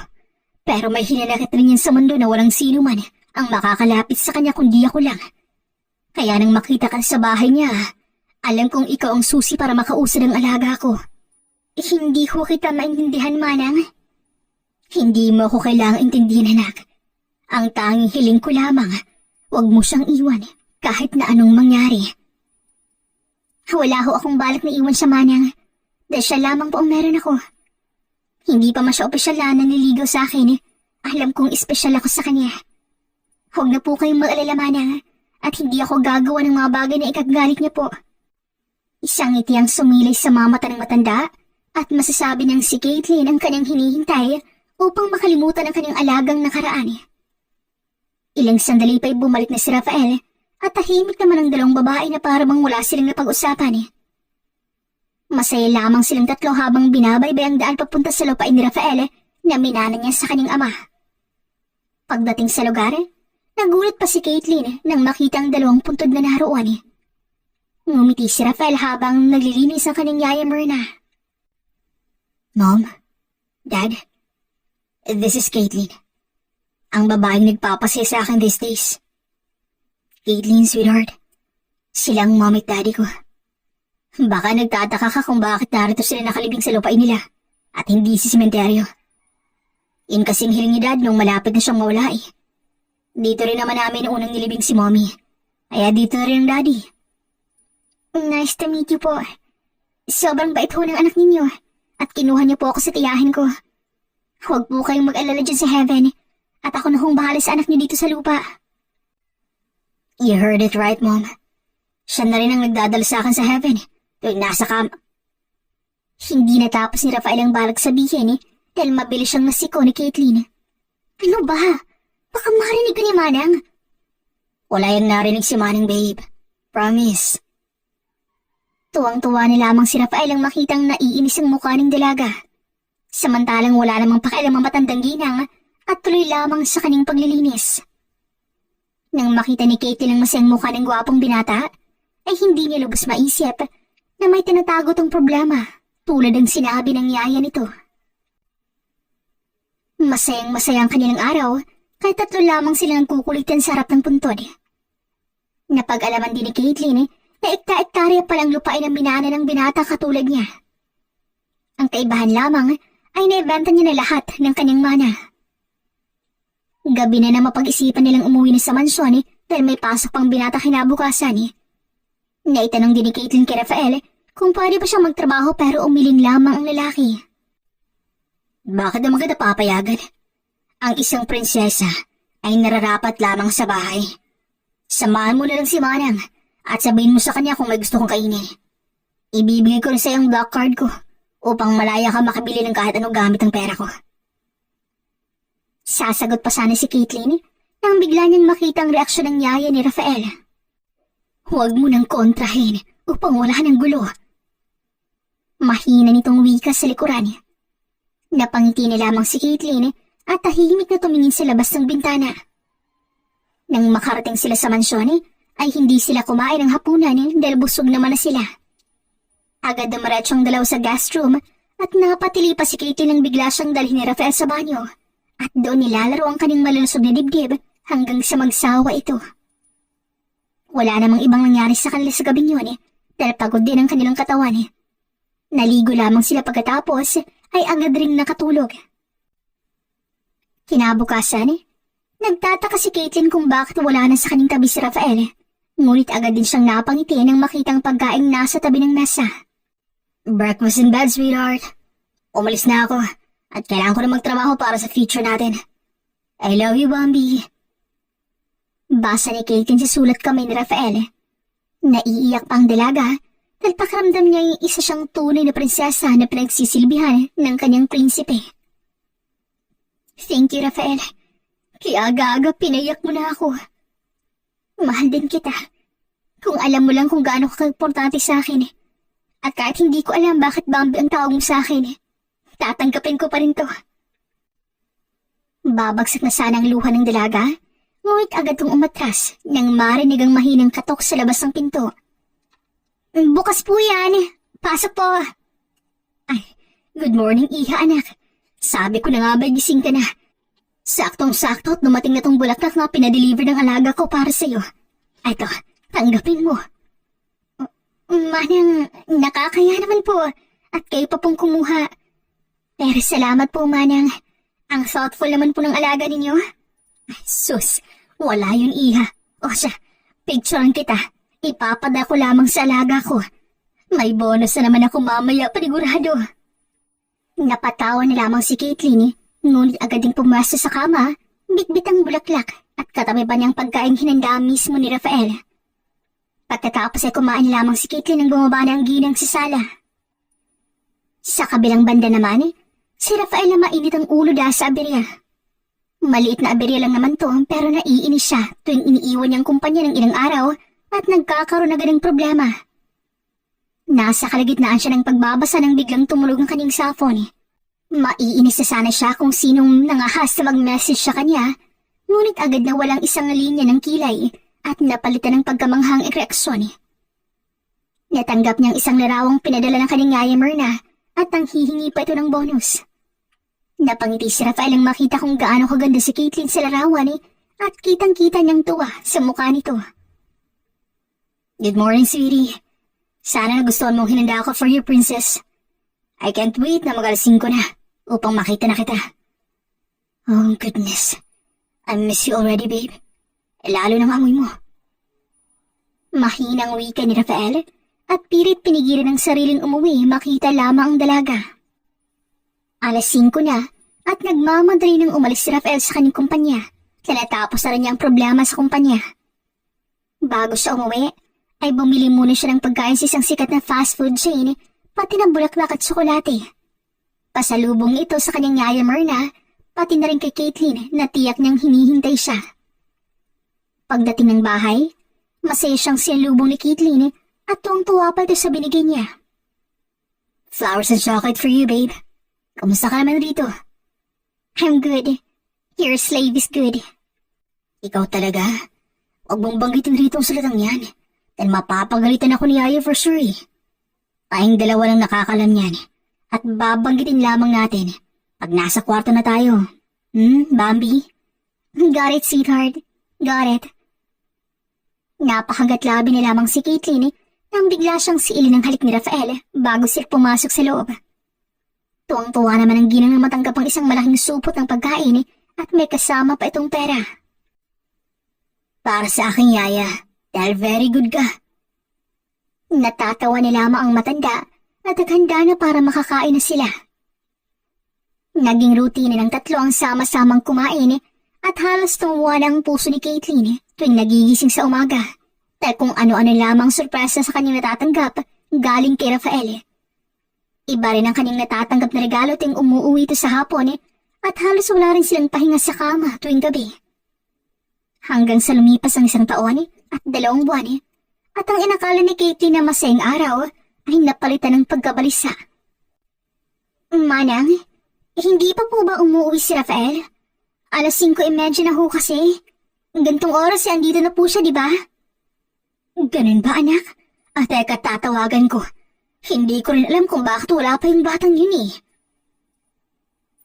Pero may hinanakit rin yan sa mundo na walang sino man ang makakalapit sa kanya kundi ako lang. Kaya nang makita ka sa bahay niya, alam kong ikaw ang susi para makausad ang alaga ko. Hindi ko kita maintindihan, manang. Hindi mo ako kailangang intindihan, anak. Ang tanging hiling ko lamang, huwag mo siyang iwan kahit na anong mangyari. Wala ho akong balak na iwan siya, manang. Dahil siya lamang po ang meron ako. Hindi pa man siya opisyal na naniligaw sa akin. Alam kong espesyal ako sa kanya. Huwag na po kayong mag-alala, manang. At hindi ako gagawa ng mga bagay na ikagalit niya po. Isang ngiti ang sumilay sa mga mata ng matanda at masasabi niyang si Caitlin ang kanyang hinihintay upang makalimutan ang kanyang alagang nakaraan. Ilang sandali pa'y bumalik na si Rafael at tahimik naman ang dalawang babae na parang wala silang napag-usapan. Masaya lamang silang tatlo habang binabaybay ang daan papunta sa lupain ni Rafael na minana niya sa kanyang ama. Pagdating sa lugar, nagulat pa si Caitlin nang makita ang dalawang puntod na naroon. Ngumiti si Rafael habang naglilinis ang kanyang yaya Myrna. Mom, Dad, this is Caitlin. Ang babaeng nagpapasaya sa akin these days. Caitlin, sweetheart, silang mom at daddy ko. Baka nagtataka ka kung bakit narito sila nakalibing sa lupain nila at hindi sa sementeryo. Yun kasing hiling ni Dad nung malapit na siyang mawala eh. Dito rin naman namin unang nilibing si Mommy. Kaya dito rin ang Daddy. Nice to meet you po. Sobrang bait ho ng anak ninyo at kinuha niyo po ako sa tiyahin ko. Huwag po kayong mag-alala dyan sa heaven at ako na hong bahala sa anak niyo dito sa lupa. You heard it right, Mom. Siya na rin ang nagdadala sa akin sa heaven tuwing nasa Hindi natapos ni Rafael ang balag sabihin dahil mabilis siyang nasiko ni Caitlin. Ano ba? Baka marinig ka ni Manang. Wala yung narinig si Manang, babe. Promise. Tuwang-tuwa na lamang si Rafael ang makitang naiinis ang mukha ng dalaga. Samantalang wala namang pakialam ang matandang ginang at tuloy lamang sa kanyang paglilinis. Nang makita ni Caitlin ang masayang mukha ng gwapong binata, ay hindi niya lubos maisip na may tinatago tong problema tulad ng sinabi ng yaya nito. Masayang-masaya ang kanilang araw kahit tatlo lamang silang kukulitan sa harap ng puntod. Napag-alaman din ni Caitlin na ekta-ektarya palang lupain ang minana ng binata katulad niya. Ang kaibahan lamang ay naibenta niya na lahat ng kanyang mana. Gabi na mapag-isipan nilang umuwi na sa mansyon dahil may pasok pang binata kinabukasan. Naitanong din ni Caitlin kay Rafael kung pwede ba siyang magtrabaho pero umiling lamang ang lalaki. Bakit naman kita papayagan? Ang isang prinsesa ay nararapat lamang sa bahay. Samahan mo na lang si Manang at sabihin mo sa kanya kung may gusto kong kainin. Ibibigay ko rin sa iyong black card ko upang malaya ka makabili ng kahit anong gamit ng pera ko. Sasagot pa sana si Caitlin nang bigla niyang makita ang reaksyon ng yaya ni Rafael. Huwag mo nang kontrahin upang wala ng gulo. Mahina nitong wika sa likuran. Napangiti na lamang si Caitlin at tahimik na tumingin sa labas ng bintana. Nang makarating sila sa mansyon ay hindi sila kumain ng hapunan dahil busog naman na sila. Agad dumiretso ang dalaw sa guest room at napatili pa si Caitlin nang bigla siyang dalhin ni Rafael sa banyo at doon nilalaro ang kanyang malulusog na dibdib hanggang sa magsawa ito. Wala namang ibang nangyari sa kanila sa gabing yun dahil pagod din ang kanilang katawan. Naligo lamang sila pagkatapos ay agad ring nakatulog. Kinabukasan, nagtataka si Caitlin kung bakit wala na sa kanyang tabi si Rafael Ngunit agad din siyang napangiti nang makitang pagkaing nasa tabi ng mesa. Breakfast in bed, sweetheart. Umalis na ako at kailangan ko na magtrabaho para sa future natin. I love you, Bambi. Basa ni Caitlin sa sulat kamay ni Rafael. Naiiyak pa ang dalaga dahil pakiramdam niya yung isa siyang tunay na prinsesa na pinagsisilbihan ng kanyang prinsipe. Thank you, Rafael. Kaya aga-aga pinayak mo na ako. Mahal din kita. Kung alam mo lang kung gaano ka importante sa akin. At kahit hindi ko alam bakit Bambi ang tawag mo sa akin, tatanggapin ko pa rin to. Babagsak na sana ang luha ng dalaga, ngunit agad kong umatras nang marinig ang mahinang katok sa labas ng pinto. Bukas po yan. Pasok po. Ay, good morning, Iha, anak. Sabi ko na nga ba gising ka na. Saktong-sakto at dumating na tong bulaklak na pinadeliver ng alaga ko para sa'yo. Ito, tanggapin mo. Manang, nakakaya naman po at kayo pa pong kumuha. Pero salamat po, Manang. Ang thoughtful naman po ng alaga ninyo. Sus, wala yun, Iha. O siya, picturean kita. Ipapada ko lamang sa alaga ko. May bonus na naman ako mamaya, panigurado. Napatawa na lamang si Caitlin, ngunit agad ding pumasa sa kama, bitbit ang bulaklak at katabi pa niyang pagkain hinanda mismo ni Rafael. Pagkatapos ay kumain lamang si Caitlin nang bumaba na ang ginang sa sala. Sa kabilang banda naman, si Rafael na mainit ang ulo dahil sa aberya. Maliit na aberya lang naman to pero naiinis siya tuwing iniiwan niyang kumpanya ng ilang araw at nagkakaroon agad ng problema. Nasa kalagitnaan siya ng pagbabasa nang biglang tumulog ang kanyang cellphone. Maiinis na sana siya kung sinong nangahas na mag-message sa kanya, ngunit agad na walang isang linya ng kilay at napalitan ng pagkamanghang ereaksyon. Natanggap niyang isang larawang pinadala ng kanyang yaya Myrna at ang hihingi pa ito ng bonus. Napangiti si Rafael ang makita kung gaano kaganda si Caitlin sa larawan at kitang-kita niyang tuwa sa mukha nito. Good morning, sweetie. Sana nagustuhan mong hinanda ako for your princess. I can't wait na mag-alas 5 na upang makita na kita. Oh, goodness. I miss you already, babe. Lalo ng amoy mo. Mahinang wika ni Rafael at pilit pinigilan ng sariling umuwi makita lamang ang dalaga. Alas 5 na at nagmamadali nang umalis si Rafael sa kanyang kumpanya. Tinatapos na rin niya ang problema sa kumpanya. Bago siya umuwi, ay bumili muna siya ng pagkain sa isang sikat na fast food chain, pati ng bulaklak at tsokolate. Pasalubong ito sa kanyang yaya Myrna, pati na rin kay Caitlin na tiyak niyang hinihintay siya. Pagdating ng bahay, masaya siyang sinalubong ni Caitlin at tuwang-tuwa pa ito sa binigay niya. Flowers and chocolate for you, babe. Kamusta ka naman rito? I'm good. Your slave is good. Ikaw talaga? Huwag mong banggitin rito ang salatang yan. Dahil mapapagalitan ako ni Yaya for sure. Tayong dalawa lang nakakalam yan. At babanggitin lamang natin pag nasa kwarto na tayo. Bambi? Got it, sweetheart. Got it. Napakagatlabi na lamang si Caitlin nang bigla siyang siilin ng halik ni Rafael bago siya pumasok sa loob. Tuwang-tuwa naman ang ginang na matanggap ang isang malaking supot ng pagkain at may kasama pa itong pera. Para sa aking yaya, dahil very good ka. Natatawa na lamang ang matanda at naghanda na para makakain na sila. Naging routine ng tatlo ang sama-samang kumain at halos tumuwa na ang puso ni Caitlin tuwing nagigising sa umaga dahil kung ano-ano lamang sorpresa sa kanyang natatanggap galing kay Rafael. Iba rin ang kanyang natatanggap na regalo tuwing umuwi ito sa hapon at halos wala rin silang pahinga sa kama tuwing gabi. Hanggang sa lumipas ang 1 taon at 2 buwan at ang inakala ni Caitlin na masayang araw ay napalitan ng pagkabalisa. Manang, hindi pa po ba umuwi si Rafael? Alas 5:30 na ho kasi. Gantong oras andito na po siya, di ba? Ganun ba, anak? Teka, tatawagan ko. Hindi ko rin alam kung bakit wala pa yung batang yun .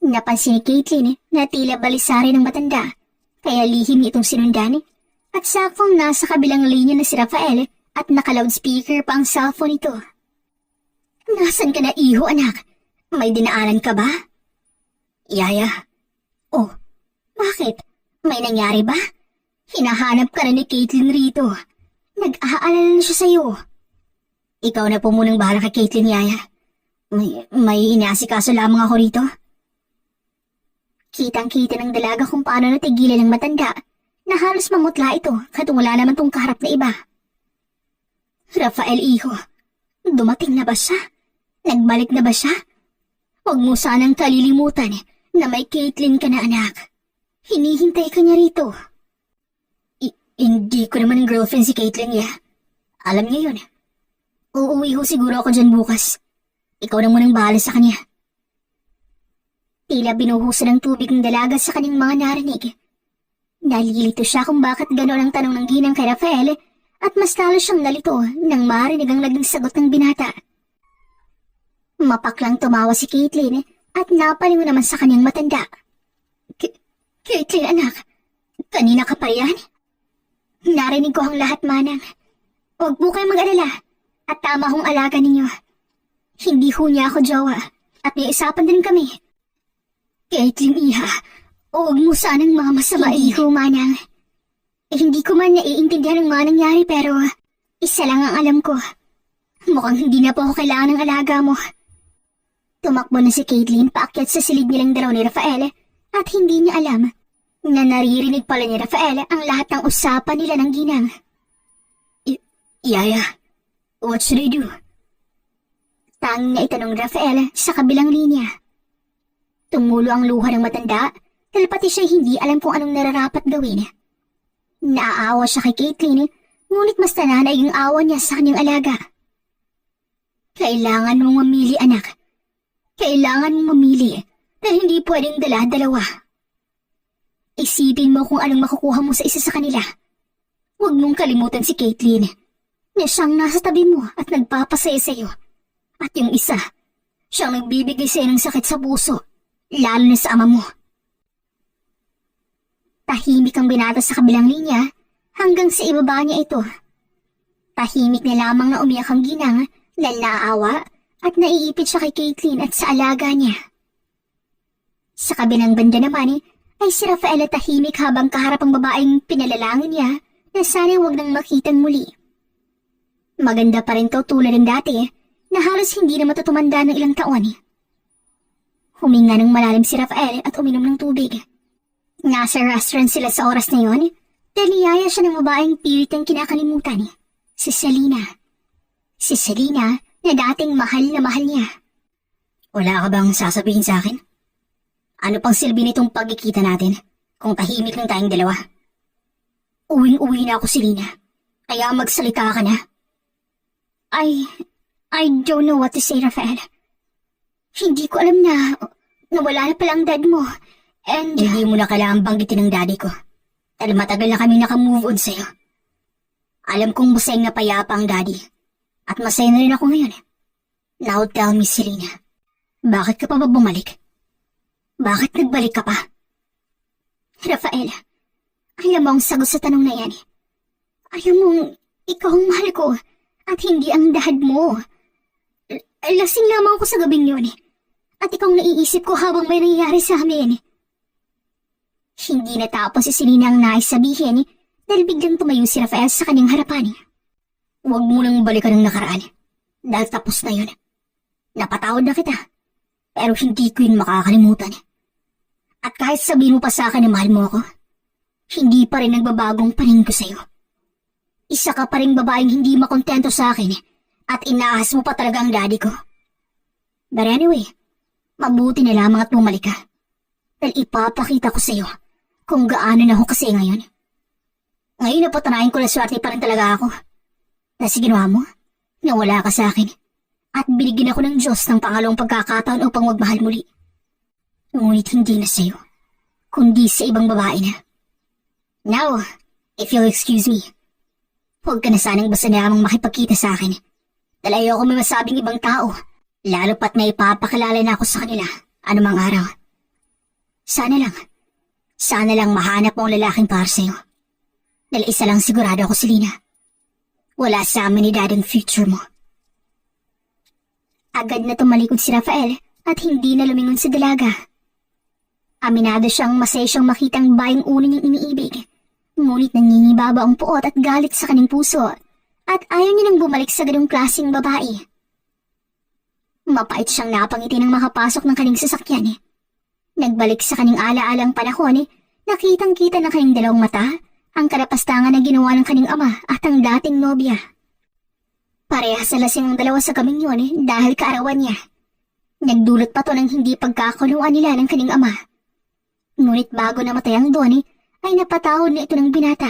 Napansin ni Caitlin na tila balisari ng matanda, kaya lihim itong sinundan at saktong nasa kabilang linya na si Rafael at naka-loudspeaker pa ang cellphone nito. Nasaan ka na, iho, anak? May dinaanan ka ba? Yaya. Oh, bakit? May nangyari ba? Hinahanap ka na ni Caitlin rito. Nag-aalala na siya sa'yo. Ikaw na po munang bahala kay Caitlyn, Yaya. May inaasikaso lamang ako rito. Kitang-kita ng dalaga kung paano natigilan ng matanda na halos mamutla ito katong wala naman tong kaharap na iba. Rafael, iho, dumating na ba siya? Nagbalik na ba siya? Huwag mo sanang kalilimutan na may Caitlyn ka na, anak. Hinihintay ka niya rito. Hindi ko naman girlfriend si Caitlyn, ya. Alam niya yun. Uuwi ho siguro ako dyan bukas. Ikaw na munang bahala sa kanya. Tila binuhusan ng tubig ng dalaga sa kanyang mga narinig. Nalilito siya kung bakit gano'n ang tanong ng ginang kay Rafael at mas lalo siyang nalito nang marinig ang naging sagot ng binata. Mapaklang tumawa si Caitlyn at napalingon naman sa kanyang matanda. Caitlyn, anak, kanina ka pa yan? Narinig ko ang lahat, manang. Huwag po kayong mag-alala at tama hong alaga ninyo. Hindi ho niya ako jowa at may usapan din kami. Caitlyn, iha, huwag mo sanang mga masama. Hindi ho, manang. Hindi ko man naiintindihan ang mga nangyari pero isa lang ang alam ko. Mukhang hindi na po ako kailangan ng alaga mo. Tumakbo na si Caitlyn paakyat sa silid nilang dalaw ni Rafael at hindi niya alam na naririnig pala ni Rafael ang lahat ng usapan nila ng ginang. Yaya, what should I do? Tanging na itanong Rafael sa kabilang linya. Tumulo ang luha ng matanda dahil pati siya hindi alam kung anong nararapat gawin. Naaawa siya kay Caitlyn, ngunit mas nananay yung awa niya sa kanyang alaga. Kailangan mong mamili, anak. Kailangan mong mamili dahil hindi pwedeng dala-dalawa. Isipin mo kung anong makukuha mo sa isa sa kanila. Huwag mong kalimutan si Caitlyn na siyang nasa tabi mo at nagpapasaya sa iyo. At yung isa, siyang nagbibigay sa iyo ng sakit sa puso, lalo na sa ama mo. Tahimik ang binata sa kabilang linya hanggang sa ibaba niya ito. Tahimik na lamang na umiyak ang ginang dahil naaawa at naiipit siya kay Caitlyn at sa alaga niya. Sa kabilang banda naman ay si Rafael at tahimik habang kaharap ang babaeng pinalalangin niya na sana huwag nang makitang muli. Maganda pa rin to tulad ng dati na halos hindi na matutumanda ng ilang taon. Huminga ng malalim si Rafael at uminom ng tubig. Nasa restaurant sila sa oras na yon dahil niyaya siya ng babaeng pilit ang kinakalimutan, si Selena. Si Selena na dating mahal na mahal niya. Wala ka bang sasabihin sa akin? Ano pang silbi nitong pagkikita natin kung tahimik lang tayong dalawa? Uwing-uwi na ako, Selena. Kaya magsalita ka na. I don't know what to say, Rafael. Hindi ko alam na wala na palang dad mo. And hindi mo na kailangan banggitin ng daddy ko. Dahil matagal na kami nakamove on sa'yo. Alam kong masayang napayapa ang daddy. At masaya na rin ako ngayon. Now tell me, Selena. Bakit ka pa ba bumalik? Bakit nagbalik ka pa? Rafael, alam mo ang sagot sa tanong na yan. Ayaw mong ikaw ang mahal ko at hindi ang dad mo. Lasing lamang ako sa gabing yun. At ikaw ang naiisip ko habang may nangyayari sa amin. Hindi natapos si Selena ang nais sabihin dahil biglang tumayo si Rafael sa kanyang harapan. Huwag mo nang balikan ang nakaraan dahil tapos na yun. Napatawad na kita pero hindi ko yun makakalimutan. At kahit sabihin mo pa sa akin na mahal mo ako, hindi pa rin nagbabagong paningin ko sa'yo. Isa ka pa rin babaeng hindi makontento sa akin at inaahas mo pa talaga ang daddy ko. But anyway, mabuti na lamang at bumalik ka. Dahil ipapakita ko sa'yo kung gaano na ako kasi ngayon. Ngayon napatanayin ko na swerte pa rin talaga ako. Na sa ginawa mo, nawala ka sa akin. At binigyan ako ng Diyos ng pangalawang pagkakataon upang magmahal muli. Ngunit hindi na sa'yo, kundi sa ibang babae na. Now, if you'll excuse me, huwag ka na sanang basta namang makipagkita sa akin. Dahil ayoko may masabing ibang tao, lalo pat na ipapakilala na ako sa kanila anumang araw. Sana lang mahanap mo ang lalaking para sa'yo. Dahil isa lang sigurado ako, Selena. Wala sa amin ni Dad ang future mo. Agad na tumalikod si Rafael at hindi na lumingon sa dalaga. Aminado siyang masaya siyang makitang bayang una niyang iniibig. Ngunit nangingibaba ang puot at galit sa kanyang puso at ayaw niya nang bumalik sa ganung klaseng babae. Mapait siyang napangiti nang makapasok ng kanyang sasakyan. Nagbalik sa kanyang ala-alang panahon, nakitang-kita ng kanyang dalawang mata ang kalapastangan na ginawa ng kanyang ama at ang dating nobya. Parehas na lasing ang dalawa sa gabing yun dahil kaarawan niya. Nagdulot pa to ng hindi pagkakuluan nila ng kanyang ama. Ngunit bago namatay ang Donnie, ay napatawad na ito ng binata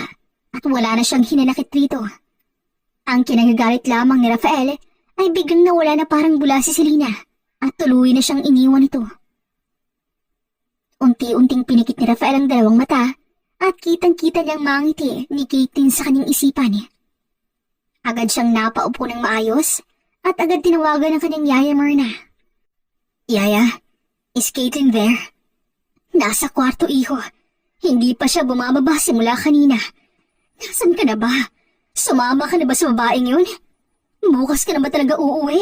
at wala na siyang hinanakit rito. Ang kinagagalit lamang ni Rafael ay biglang nawala na parang bula si Selena at tuloy na siyang iniwan ito. Unti-unting pinikit ni Rafael ang dalawang mata at kitang-kita niyang mangiti ni Caitlin sa kanyang isipan. Agad siyang napaupo ng maayos at agad tinawagan ng kanyang yaya Myrna. Yaya, is Caitlin there? Nasa kwarto, iho. Hindi pa siya bumababa simula kanina. Nasaan ka na ba? Sumama ka na ba sa babaeng yun? Bukas ka na ba talaga uuwi?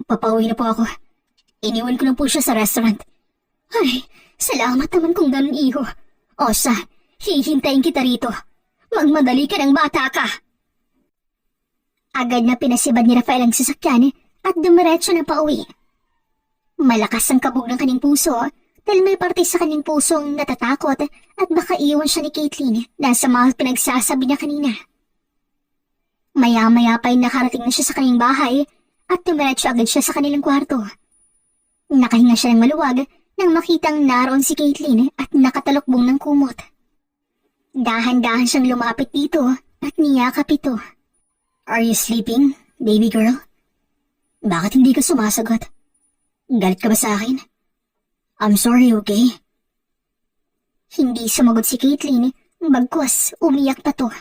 Papauwi na po ako. Iniwan ko na po siya sa restaurant. Ay, salamat naman kung ganun, iho. Osa, hihintayin kita rito. Magmadali ka ng bata ka. Agad na pinasibad ni Rafael ang sasakyan at dumiretso na pauwi. Malakas ang kabog ng kanyang puso dahil may parte sa kanyang pusong natatakot at baka iwan siya ni Caitlin dahil sa mga pinagsasabi niya kanina. Maya-maya pa ay nakarating na siya sa kanyang bahay at dumiretso agad siya sa kanilang kwarto. Nakahinga siya ng maluwag nang makitang naroon si Caitlin at nakatalokbong ng kumot. Dahan-dahan siyang lumapit dito at niyakap ito. Are you sleeping, baby girl? Bakit hindi ka sumasagot? Galit ka ba sa akin? I'm sorry, okay? Hindi sumagot si Caitlin, bagkus umiyak pa to.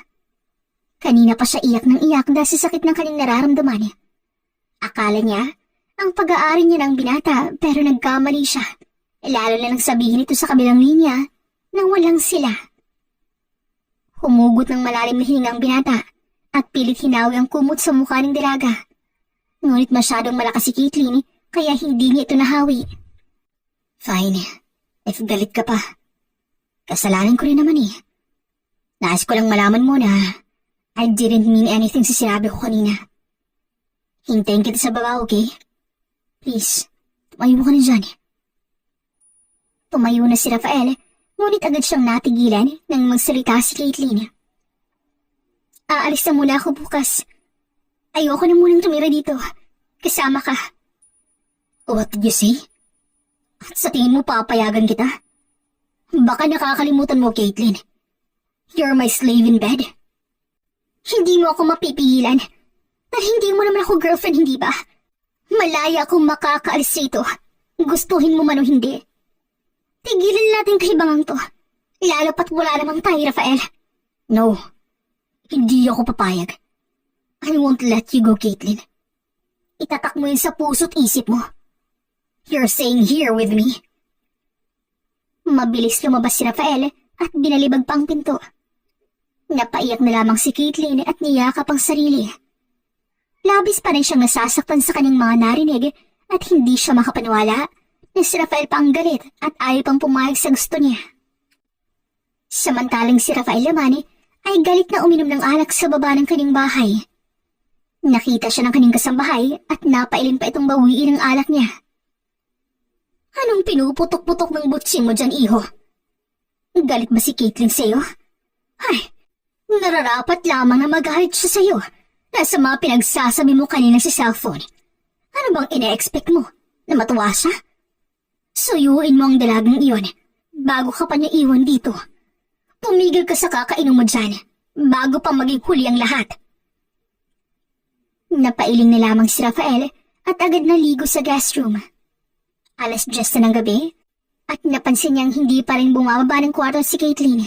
Kanina pa siya iyak ng iyak dahil sa sakit ng kanyang nararamdaman. Akala niya, ang pag-aari niya ng binata pero nagkamali siya. Lalo na lang sabihin ito sa kabilang linya nang walang sila. Humugot ng malalim na hininga ang binata at pilit hinawi ang kumot sa mukha ng dalaga. Ngunit masyadong malakas si Caitlin kaya hindi niya ito nahawi. Fine, if galit ka pa. Kasalanan ko rin naman eh. Nais ko lang malaman mo na I didn't mean anything sa sinabi ko kanina. Hintayin kita sa baba, okay? Please, tumayo ka na dyan. Tumayo na si Rafael, ngunit agad siyang natigilan nang magsalita si Caitlin. Aalis na muna ako bukas. Ayoko na munang tumira dito. Kasama ka. What did you say? At sa tingin mo papayagan kita? Baka nakakalimutan mo, Caitlin. You're my slave in bed. Hindi mo ako mapipigilan. Dahil hindi mo naman ako girlfriend, hindi ba? Malaya akong makakaalis rito. Gustuhin mo man o hindi. Tigilan natin kahibangang to. Lalo pat wala namang tayo, Rafael. No. Hindi ako papayag. I won't let you go, Caitlin. Itatak mo yun sa puso't isip mo. You're staying here with me. Mabilis lumabas si Rafael at binalibag pa ang pinto. Napaiyak na lamang si Caitlin at niyakap ang sarili. Labis pa rin siyang nasasaktan sa kanyang mga narinig at hindi siya makapaniwala na si Rafael pa ang galit at ayaw pang pumayag sa gusto niya. Samantalang si Rafael naman ay galit na uminom ng alak sa baba ng kanyang bahay. Nakita siya ng kanyang kasambahay at napailin pa itong bawiin ang alak niya. Anong pinuputok-putok ng butsing mo dyan, iho? Galit ba si Caitlin sa'yo? Ay, nararapat lamang na magalit siya sa'yo nasa mga pinagsasabi mo kanina sa cellphone. Ano bang ina-expect mo? Na matuwa siya? Suyuin mo ang dalagang iyon bago ka pa niya iwan dito. Tumigil ka sa kakainom mo dyan bago pa maging huli ang lahat. Napailing na lamang si Rafael at agad naligo sa guest room. 10:00 na ng gabi at napansin niyang hindi pa rin bumababa ng kwarto si Caitlin.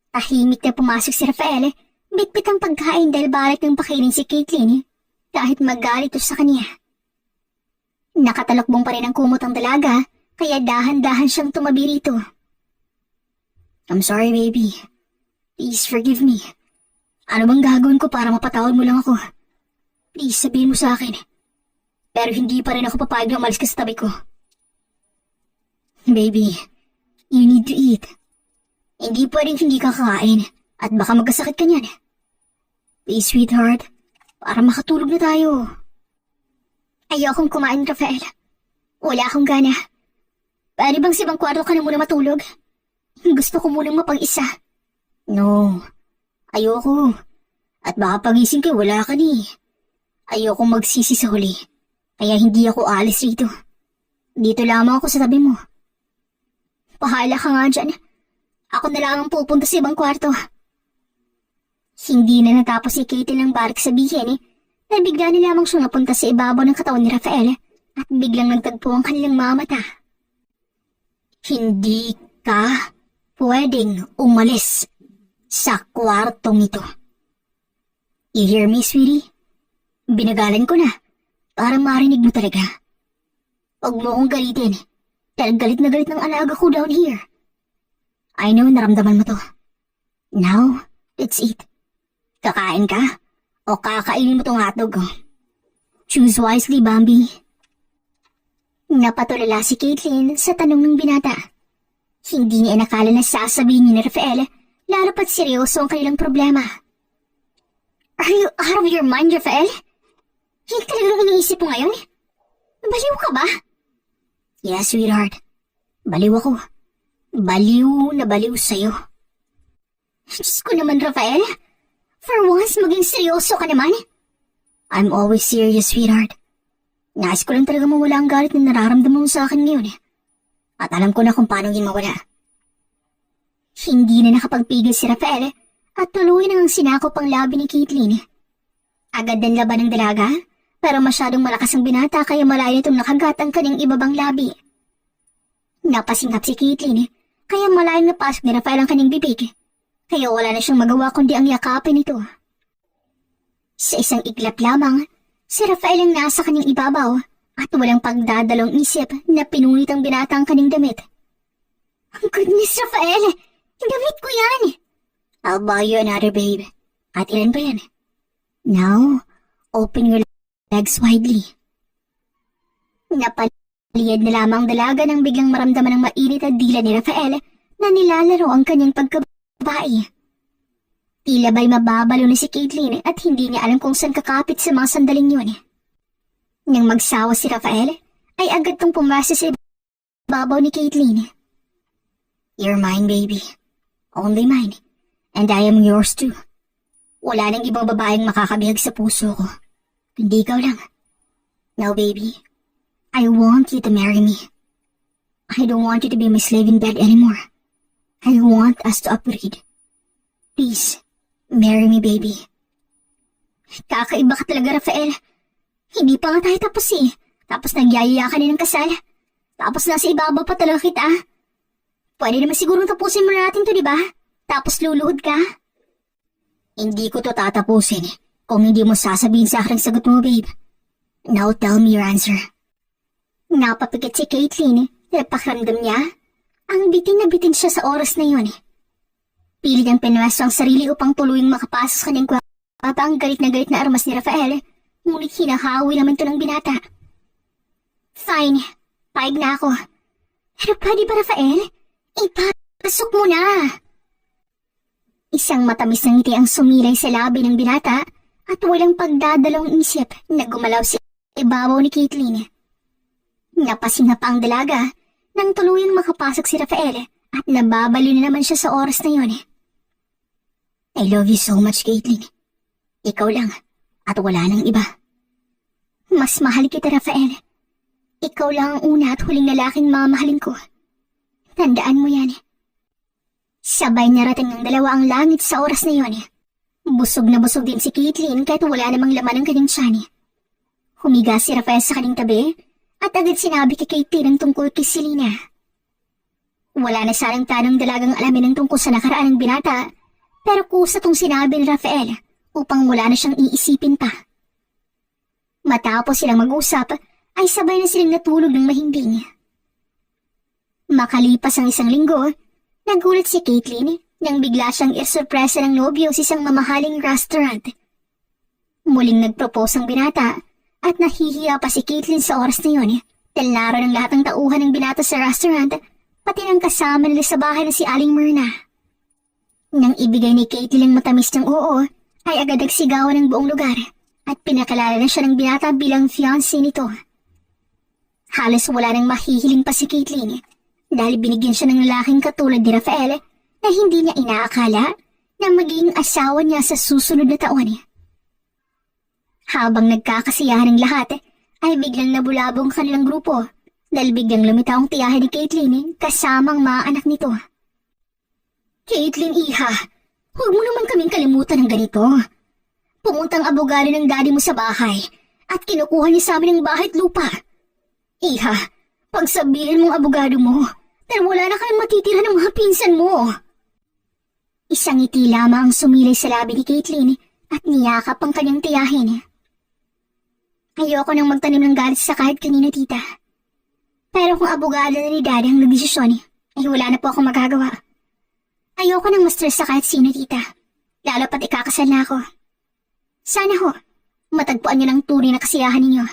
Tahimik na pumasok si Rafael, bitbit ang pagkain dahil balik ng pakainin si Caitlin kahit magalit ito sa kanya. Nakatalokbong pa rin ang kumot ang dalaga kaya dahan-dahan siyang tumabi rito. I'm sorry, baby. Please forgive me. Ano bang gagawin ko para mapatawad mo lang ako? Please sabihin mo sa akin. Pero hindi pa rin ako papayag na umalis ka sa tabi ko. Baby, you need to eat. Hindi pwedeng hindi ka kakain at baka magkasakit ka niyan. Please, sweetheart. Para makatulog na tayo. Ayokong kumain, Rafael. Wala akong gana. Pwede bang sa ibang kwarto ka na muna matulog? Gusto ko munang mapag-isa. No. Ayoko. At baka pagising kayo wala ka ni. Ayokong magsisi sa huli. Kaya hindi ako alis rito. Dito lamang ako sa tabi mo. Pahala ka nga dyan. Ako na lang ang pupunta sa ibang kwarto. Hindi na natapos si Katie ng barik sabihin na bigla na lamang siyang napunta sa ibabaw ng katawan ni Rafael at biglang nagtagpo ang kanilang mga mata. Hindi ka pwedeng umalis sa kwartong ito. You hear me, sweetie? Binagalan ko na para marinig mo talaga. Huwag mo akong galitin dahil galit na galit ng alaga ko down here. I know naramdaman mo to. Now, let's eat. Kakain ka o kakainin mo tong hotdog ko? Choose wisely, Bambi. Napatulala si Caitlin sa tanong ng binata. Hindi niya nakala na sasabihin ni Rafael lalo pat seryoso ang kanilang problema. Are you out of your mind, Rafael? Hindi talagang iniisip mo ngayon? Baliw ka ba? Yes, sweetheart. Baliw ako. Baliw na baliw sa'yo. Diyos ko naman, Rafael. For once, maging seryoso ka naman. I'm always serious, sweetheart. Nais ko lang talaga mawala ang galit na nararamdaman mo sa akin ngayon. At alam ko na kung paano yun mawala. Hindi na nakapagpigil si Rafael at tuloy nang sinakop ang labi ni Caitlin. Agad ang laban ng dalaga, pero masyadong malakas ang binata kaya malayo itong nakagat ang kanyang ibabang labi. Napasingap si Caitlin, kaya malayo napasok ni Rafael ang kanyang bibig. Kaya wala na siyang magawa kundi ang yakapin ito. Sa isang iglap lamang, si Rafael ang nasa kanyang ibabaw at walang pagdadalong isip na pinunit ang binata ang kanyang damit. Ang goodness, Rafael! Damit ko yan! I'll buy you another, babe. At ilan ba yan? Now, open your legs widely. Napaliyad na lamang dalaga nang biglang maramdaman ng mainit at dila ni Rafael na nilalaro ang kanyang pagkababae. Tila ba'y mababalo na si Caitlin at hindi niya alam kung saan kakapit sa mga sandaling yun. Nang magsawa si Rafael, ay agad tong pumasa sa babaw ni Caitlin. You're mine, baby. Only mine. And I am yours too. Wala nang ibang babaeng makakabihag sa puso ko. Kundi ikaw lang. Now, baby, I want you to marry me. I don't want you to be my slave in bed anymore. I want us to upgrade. Please, marry me, baby. Kakaiba ka talaga, Rafael. Hindi pa nga tayo tapos eh. Tapos nagyayaya ka ng kasal. Tapos nasa ibabaw pa talaga kita. Pwede naman siguro tapusin mo natin to, di ba? Tapos luluhod ka. Hindi ko to tatapusin kung hindi mo sasabihin sa akin ang sagot mo, babe. Now tell me your answer. Napapikit si Caitlin. Napakiramdam niya. Ang bitin na bitin siya sa oras na yun. Pilit ang pinwesto ang sarili upang tuluyang makapasok sa kanyang kwarto ang galit na armas ni Rafael. Ngunit hinahawi naman to ng binata. Fine, paig na ako. Pero pwede ba, Rafael? Ipasok mo na. Isang matamis na ngiti ang sumilay sa labi ng binata at walang pagdadalawang isip na gumalaw sa ibabaw ni Caitlin. Napasinga pa ang dalaga nang tuluyang makapasok si Rafael at nababaliw na naman siya sa oras na yun. I love you so much, Caitlin. Ikaw lang at wala nang iba. Mas mahal kita, Rafael. Ikaw lang ang una at huling lalaking mamahalin ko. Tandaan mo yan. Sabay narating ng dalawa ang langit sa oras na yun. Busog na busog din si Caitlin kahit wala namang laman ang kanyang tiyan. Humiga si Rafael sa kanyang tabi at agad sinabi kay Caitlin ang tungkol kay Selena. Wala na sanang tanong dalagang alamin ang tungkol sa nakaraan ng binata, pero kusa tong sinabi ni Rafael upang wala na siyang iisipin pa. Matapos silang mag-usap, ay sabay na silang natulog ng mahimbing. Makalipas ang isang linggo, nagulat si Caitlin nang bigla siyang isurpresa ng nobyo sa isang mamahaling restaurant. Muling nagpropose ang binata at nahihiya pa si Caitlin sa oras na yun dahil naroon ang lahat ng tauhan ng binata sa restaurant, pati ng kasama nila sa bahay na si Aling Myrna. Nang ibigay ni Caitlin ang matamis ng oo, ay agad nagsigawan ng buong lugar at pinakilala na siya ng binata bilang fiancé nito. Halos wala nang mahihiling pa si Caitlin dahil binigyan siya ng lalaking katulad ni Rafael na hindi niya inaakala na magiging asawa niya sa susunod na taon. Habang nagkakasiyahan ng lahat, ay biglang nabulabong kanilang grupo dahil biglang lumitaw ang tiyahin ni Caitlin kasamang mga anak nito. Caitlin, iha, huwag mo naman kaming kalimutan ng ganito. Pumuntang abogado ng daddy mo sa bahay at kinukuha niya sa amin ng bahay at lupa. Iha, pagsabihin mong abogado mo dahil wala na kayong matitira ng mga pinsan mo. Isang ngiti lamang ang sumilay sa labi ni Caitlin at niyakap ang kanyang tiyahin. Ayoko nang magtanim ng galit sa kahit kanino, tita. Pero kung abogado na ni daddy ang nagdesisyon, ay wala na po akong magagawa. Ayoko nang ma-stress sa kahit sino, tita. Lalo pat ikakasal na ako. Sana ho, matagpuan niyo ng tunay na kasiyahan ninyo.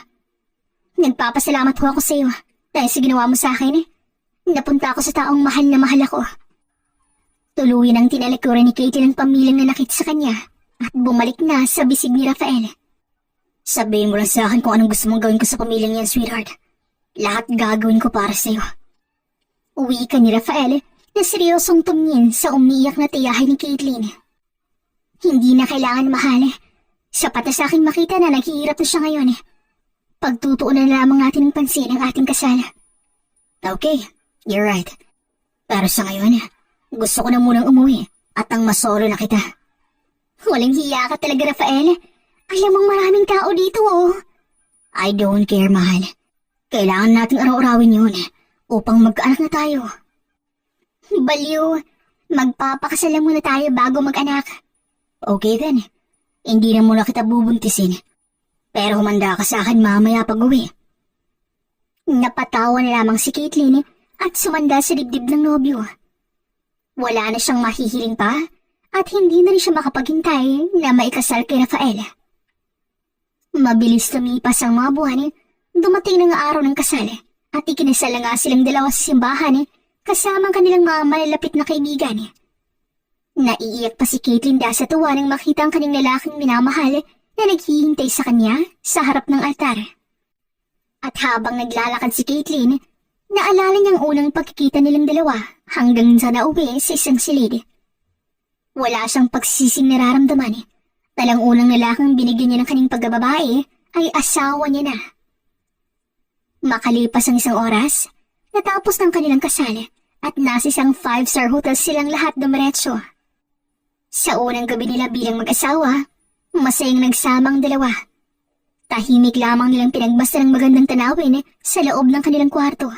Nagpapasalamat ho ako sa iyo dahil sa ginawa mo sa akin. Napunta ako sa taong mahal na mahal ako. Tuluyan ang tinalikuran ni Katie ng pamilyang nanakit sa kanya at bumalik na sa bisig ni Rafael. Sabihin mo lang sa akin kung anong gusto mong gawin ko sa pamilyang yan, sweetheart. Lahat gagawin ko para sa iyo. Uwi ka ni Rafael na seryosong tumingin sa umiiyak na tiyahin ni Caitlin. Hindi na kailangan mahal. Sapat na sa akin makita na naghihirap na siya ngayon. Pagtutuunan na lamang natin ng pansin ang ating kasal. Okay, you're right. Pero sa ngayon, gusto ko na munang umuwi at ang masolo na kita. Walang hiya ka talaga, Rafael. Alam mong maraming tao dito, oh. I don't care, mahal. Kailangan nating araw-arawin yun upang magkaanak na tayo. Baliw, magpapakasal muna tayo bago mag-anak. Okay then, hindi na muna kita bubuntisin. Pero humanda ka sa akin mamaya pag-uwi. Napatawa na lamang si Caitlin at sumanda sa dibdib ng nobyo. Wala na siyang mahihiling pa at hindi na rin siya makapaghintay na maikasal kay Rafael. Mabilis lumipas ang mga buwan, dumating na nga araw ng kasal at ikinasal na nga silang dalawa sa simbahan kasama ang kanilang mga malalapit na kaibigan. Naiiyak pa si Caitlin dahil sa tuwa nang makita ang kanyang lalaking minamahal na naghihintay sa kanya sa harap ng altar. At habang naglalakad si Caitlin, naalala niyang unang pagkikita nilang dalawa hanggang sa nauwi sa isang silid. Wala siyang pagsising nararamdaman. Talang unang lalaking binigyan niya ng kanyang pagbababae ay asawa niya na. Makalipas ang isang oras, natapos ng kanilang kasal at nasa isang 5-star hotel silang lahat dumiretso. Sa unang gabi nila bilang mag-asawa, masayang nagsama ang dalawa. Tahimik lamang nilang pinagbasta ng magandang tanawin sa loob ng kanilang kwarto.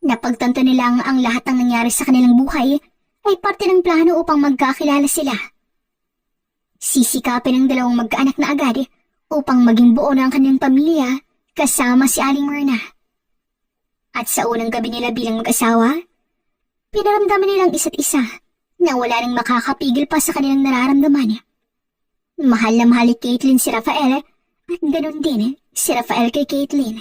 Napagtanto nilang ang lahat ng nangyari sa kanilang buhay ay parte ng plano upang magkakilala sila. Sisikapin ng dalawang magkaanak na agad upang maging buo na ang kanilang pamilya kasama si Aling Myrna. At sa unang gabi nila bilang mag-asawa, pinaramdaman nilang isa't isa na wala nang makakapigil pa sa kanilang nararamdaman. Mahal na mahal ni Caitlin si Rafael at ganun din si Rafael kay Caitlin.